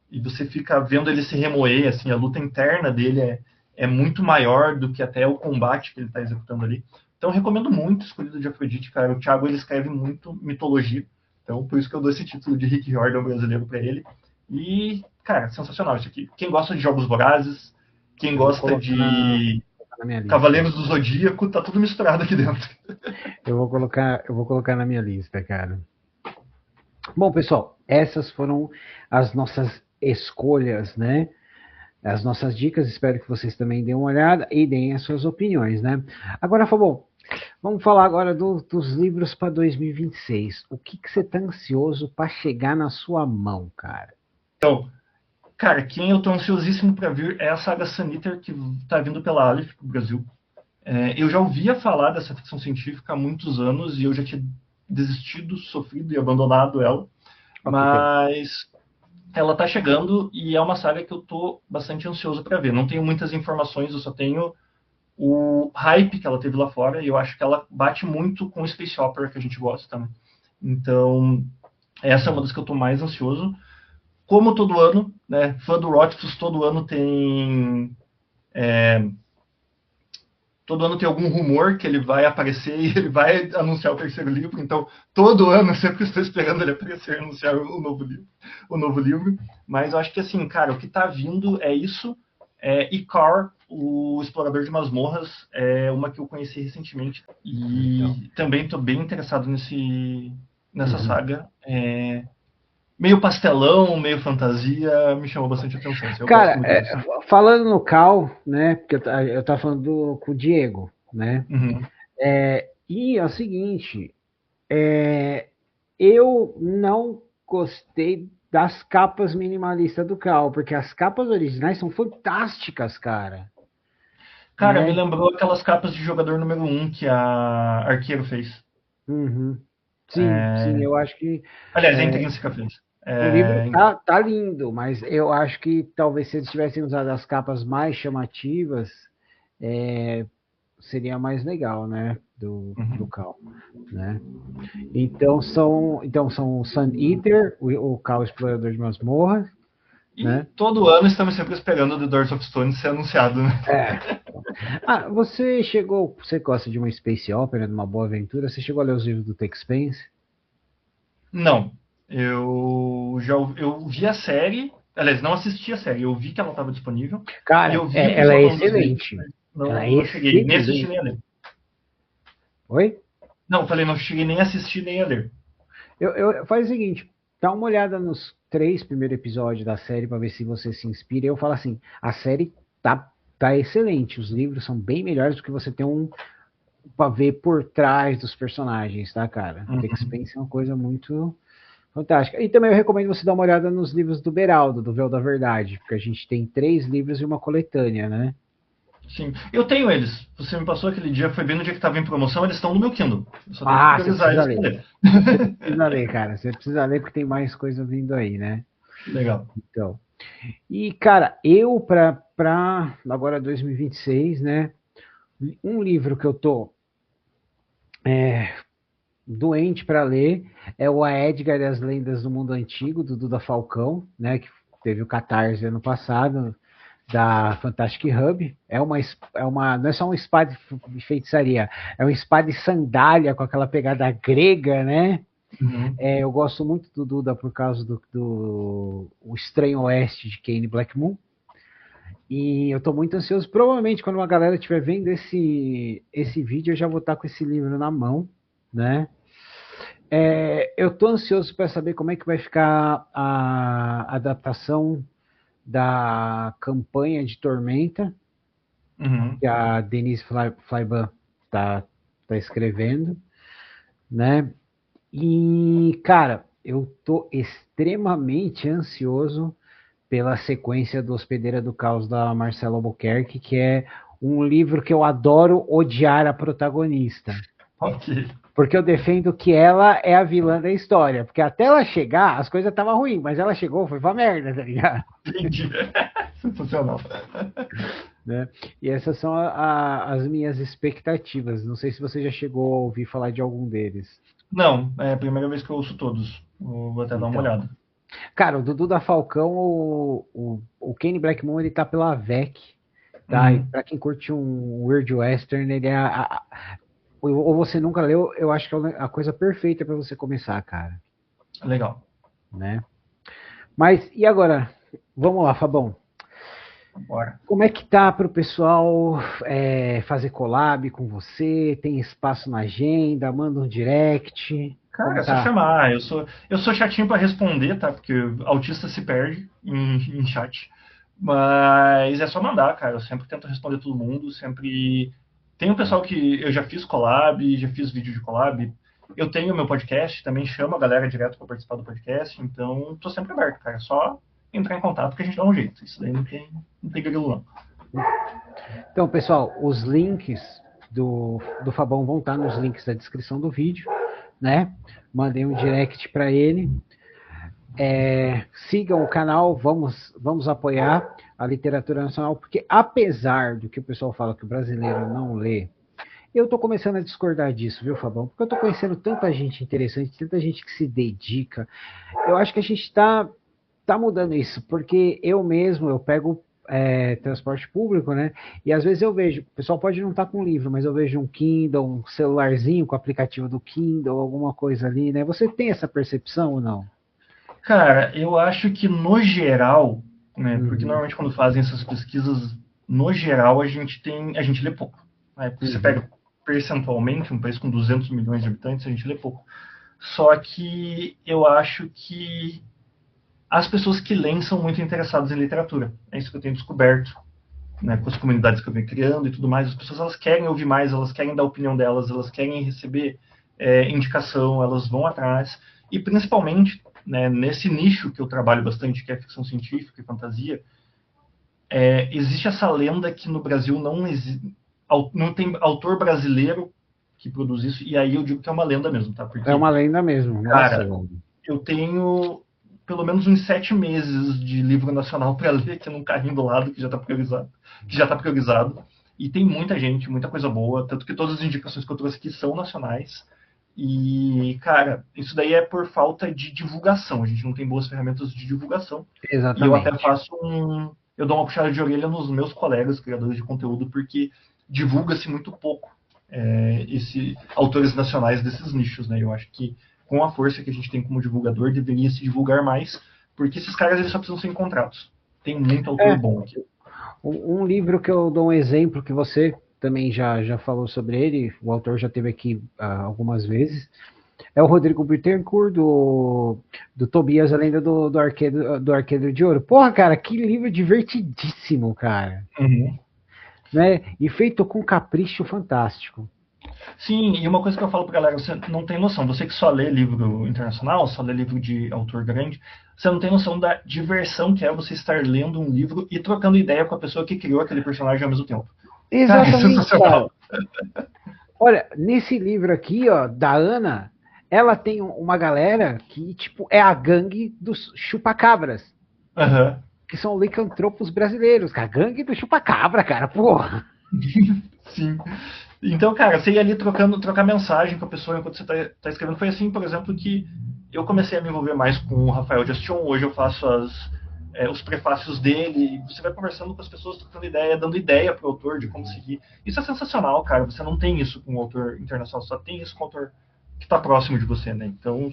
E você fica vendo ele se remoer, assim, a luta interna dele é muito maior do que até o combate que ele está executando ali. Então, recomendo muito Escolhido de Afrodite, cara. O Thiago, ele escreve muito mitologia. Então, por isso que eu dou esse título de Rick Riordan brasileiro para ele. E, cara, sensacional isso aqui. Quem gosta de Jogos Vorazes, quem Eu vou gosta colocar de na minha lista. Cavaleiros do Zodíaco, tá tudo misturado aqui dentro. Eu vou colocar na minha lista, cara. Bom, pessoal, essas foram as nossas escolhas, né? As nossas dicas, espero que vocês também deem uma olhada e deem as suas opiniões, né? Agora, Fabão, vamos falar agora dos livros para 2026. O que, que você está ansioso para chegar na sua mão, cara? Então, cara, quem eu tô ansiosíssimo para ver é a saga Saniter, que tá vindo pela Aleph pro Brasil. Eu já ouvia falar dessa ficção científica há muitos anos e eu já tinha desistido, sofrido e abandonado ela. Ok. Mas ela tá chegando e é uma saga que eu tô bastante ansioso para ver. Não tenho muitas informações, eu só tenho o hype que ela teve lá fora e eu acho que ela bate muito com o Space Opera que a gente gosta também. Então, essa é uma das que eu tô mais ansioso. Como todo ano, né? Fã do Rothfuss todo ano tem todo ano tem algum rumor que ele vai aparecer e ele vai anunciar o terceiro livro. Então, todo ano eu sempre estou esperando ele aparecer e anunciar o novo livro, o novo livro. Mas eu acho que assim, cara, o que está vindo é isso. Icar, o Explorador de Masmorras, é uma que eu conheci recentemente Então. e também estou bem interessado nessa Uhum. saga. Meio pastelão, meio fantasia, me chamou bastante atenção. Eu gosto Cara, muito disso. falando no Cal, né? Porque eu tava falando com o Diego, né? Uhum. E é o seguinte, eu não gostei das capas minimalistas do Cal, porque as capas originais são fantásticas, cara. Cara, me Né? lembrou aquelas capas de jogador número um que a Arqueiro fez. Uhum. Sim, sim, É... eu acho que Aliás, a Intrínseca fez. o livro É... tá lindo, mas eu acho que talvez se eles tivessem usado as capas mais chamativas, é, seria mais legal, né? Do Uhum. Cal, né? Então são o Sun Eater, o Cal Explorador de Masmorras, E né? todo ano estamos sempre esperando o The Doors of Stone ser anunciado, né? É. Você gosta de uma space opera, de uma boa aventura? Você chegou a ler os livros do Tex Spence? Não. Eu vi a série. Aliás, não assisti a série. Eu vi que ela estava disponível. E Cara, eu vi o ela pessoal é falando dos livros. excelente. Mas Ela não, é não cheguei nem a assistir nem excelente. a ler. Oi? Não, falei, não cheguei nem a assistir nem a ler. Faz o seguinte, dá uma olhada nos 3 primeiros episódios da série para ver se você se inspira. Eu falo assim, a série tá excelente. Os livros são bem melhores do que você tem para ver por trás dos personagens, tá, cara? O Tex Uhum. Spence é uma coisa muito fantástica. E também eu recomendo você dar uma olhada nos livros do Beraldo, do Véu da Verdade, porque a gente tem 3 livros e uma coletânea, né? Sim, eu tenho eles. Você me passou aquele dia, foi bem no dia que estava em promoção, eles estão no meu Kindle. Eu só tenho que Ah, você priorizar precisa eles para ler. ler. Você precisa ler, cara. Você precisa ler porque tem mais coisa vindo aí, né? Legal. Então. E, cara, eu, pra agora 2026, né? Um livro que eu tô doente para ler é o A Edgar e as Lendas do Mundo Antigo, do Duda Falcão, né? Que teve o Catarse ano passado, da Fantastic Hub. Não é só uma espada de feitiçaria, é uma espada de sandália com aquela pegada grega, né? Uhum. Eu gosto muito do Duda por causa do O Estranho Oeste de Kane Black Moon. E eu tô muito ansioso. Provavelmente, quando uma galera estiver vendo esse vídeo, eu já vou estar com esse livro na mão, né? Eu tô ansioso para saber como é que vai ficar a adaptação da campanha de Tormenta, Uhum. que a Denise Flyban tá escrevendo, né? E, cara, eu tô extremamente ansioso pela sequência do Hospedeira do Caos da Marcela Albuquerque, que é um livro que eu adoro odiar a protagonista. Ok, Porque eu defendo que ela é a vilã da história. Porque até ela chegar, as coisas estavam ruins, mas ela chegou, foi pra merda, tá ligado? entendi. Sensacional. Né? E essas são as minhas expectativas. Não sei se você já chegou a ouvir falar de algum deles. Não, é a primeira vez que eu ouço todos. Vou até dar uma Então, olhada. cara, o Dudu da Falcão, o Kenny Blackmon, ele tá pela VEC, tá? E Uhum. pra quem curte um Weird Western, ele é ou você nunca leu, eu acho que é a coisa perfeita para você começar, cara, Legal. né? Mas e agora? Vamos lá, Fabão. Bora. Como é que tá para o pessoal fazer collab com você? Tem espaço na agenda? Manda um direct. Cara, é só chamar. Eu sou chatinho pra responder, tá? Porque autista se perde em chat. Mas é só mandar, cara. Eu sempre tento responder todo mundo. Sempre. Tem um pessoal que eu já fiz collab, já fiz vídeo de collab. Eu tenho meu podcast, também chamo a galera direto pra participar do podcast. Então, tô sempre aberto, cara. É só entrar em contato que a gente dá um jeito. Isso daí não tem grilo, não. Então, pessoal, os links do Fabão vão estar nos links da descrição do vídeo, né? Mandei um direct para ele. Sigam o canal, vamos apoiar a literatura nacional, porque apesar do que o pessoal fala que o brasileiro não lê, eu estou começando a discordar disso, viu, Fabão? Porque eu estou conhecendo tanta gente interessante, tanta gente que se dedica. Eu acho que a gente está mudando isso, porque eu pego transporte público, né? E às vezes eu vejo, o pessoal pode não estar com livro, mas eu vejo um Kindle, um celularzinho com o aplicativo do Kindle, alguma coisa ali, né? Você tem essa percepção ou não? Cara, eu acho que no geral, né? Porque normalmente quando fazem essas pesquisas, no geral a gente lê pouco. Né? Porque você pega percentualmente um país com 200 milhões de habitantes, a gente lê pouco. Só que eu acho que as pessoas que leem são muito interessadas em literatura. É isso que eu tenho descoberto, né, com as comunidades que eu venho criando e tudo mais. As pessoas elas querem ouvir mais, elas querem dar a opinião delas, elas querem receber indicação, elas vão atrás. E principalmente, né, nesse nicho que eu trabalho bastante, que é ficção científica e fantasia, existe essa lenda que no Brasil não tem autor brasileiro que produz isso, e aí eu digo que é uma lenda mesmo, tá? Porque, É uma lenda mesmo. cara, Nossa, eu tenho pelo menos uns 7 meses de livro nacional para ler aqui num carrinho do lado que já está priorizado. E tem muita gente, muita coisa boa, tanto que todas as indicações que eu trouxe aqui são nacionais. E, cara, isso daí é por falta de divulgação. A gente não tem boas ferramentas de divulgação. exatamente. E eu até eu dou uma puxada de orelha nos meus colegas criadores de conteúdo, porque divulga-se muito pouco autores nacionais desses nichos, né? Eu acho que com a força que a gente tem como divulgador, deveria se divulgar mais, porque esses caras eles só precisam ser encontrados. Tem muito autor bom aqui. Um livro que eu dou um exemplo, que você também já falou sobre ele, o autor já teve aqui algumas vezes, é o Rodrigo Bittencourt, do Tobias, a lenda do Arqueiro de Ouro. Porra, cara, que livro divertidíssimo, cara. Uhum. Né? E feito com capricho fantástico. Sim, e uma coisa que eu falo pra galera, você não tem noção, você que só lê livro internacional, só lê livro de autor grande, você não tem noção da diversão que é você estar lendo um livro e trocando ideia com a pessoa que criou aquele personagem ao mesmo tempo. Exatamente, cara. Olha, nesse livro aqui, ó, da Ana, ela tem uma galera que, tipo, é a gangue dos chupacabras. Uhum. Que são licantropos brasileiros, cara. A gangue do chupacabra, cara, porra. Sim. Então, cara, você ia ali trocar mensagem com a pessoa enquanto você tá escrevendo. Foi assim, por exemplo, que eu comecei a me envolver mais com o Rafael Justion. Hoje eu faço os prefácios dele. Você vai conversando com as pessoas, trocando ideia, dando ideia pro autor de como seguir. Isso é sensacional, cara. Você não tem isso com o autor internacional, só tem isso com o autor que tá próximo de você, né? Então,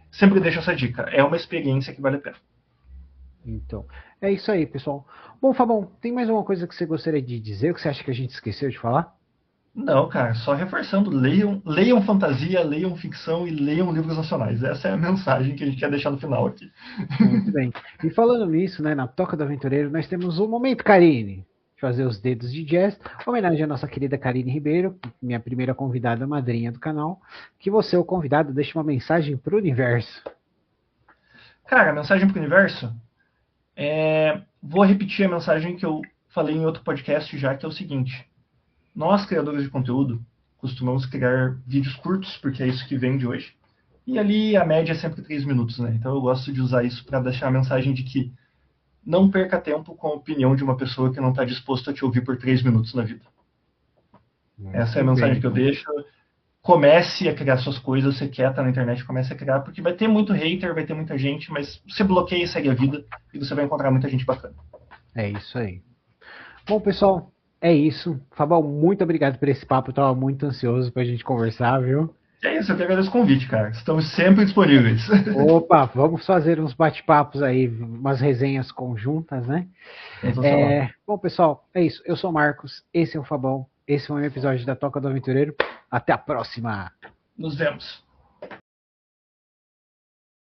sempre deixo essa dica. É uma experiência que vale a pena. Então, é isso aí, pessoal. Bom, Fabão, tem mais alguma coisa que você gostaria de dizer, que você acha que a gente esqueceu de falar? Não, cara, só reforçando, leiam fantasia, leiam ficção e leiam livros nacionais. Essa é a mensagem que a gente quer deixar no final aqui. Muito bem. E falando nisso, né, na Toca do Aventureiro, nós temos o Momento Karine, fazer os dedos de jazz, homenagem à nossa querida Karine Ribeiro, minha primeira convidada madrinha do canal, que você, o convidado, deixa uma mensagem para o universo. Cara, a mensagem para o universo vou repetir a mensagem que eu falei em outro podcast já, que é o seguinte. Nós, criadores de conteúdo, costumamos criar vídeos curtos, porque é isso que vende hoje. E ali a média é sempre 3 minutos, né? Então eu gosto de usar isso para deixar a mensagem de que não perca tempo com a opinião de uma pessoa que não está disposto a te ouvir por 3 minutos na vida. Essa é a mensagem que eu deixo. Comece a criar suas coisas, você quer estar na internet, comece a criar, porque vai ter muito hater, vai ter muita gente, mas você bloqueia e segue a vida e você vai encontrar muita gente bacana. É isso aí. Bom, pessoal, é isso. Fabão, muito obrigado por esse papo. Eu estava muito ansioso para a gente conversar, viu? É isso, eu que agradeço o convite, cara. Estamos sempre disponíveis. Opa, vamos fazer uns bate-papos aí, umas resenhas conjuntas, né? Bom, pessoal, é isso. Eu sou o Marcos, esse é o Fabão, esse foi um episódio da Toca do Aventureiro. Até a próxima! Nos vemos!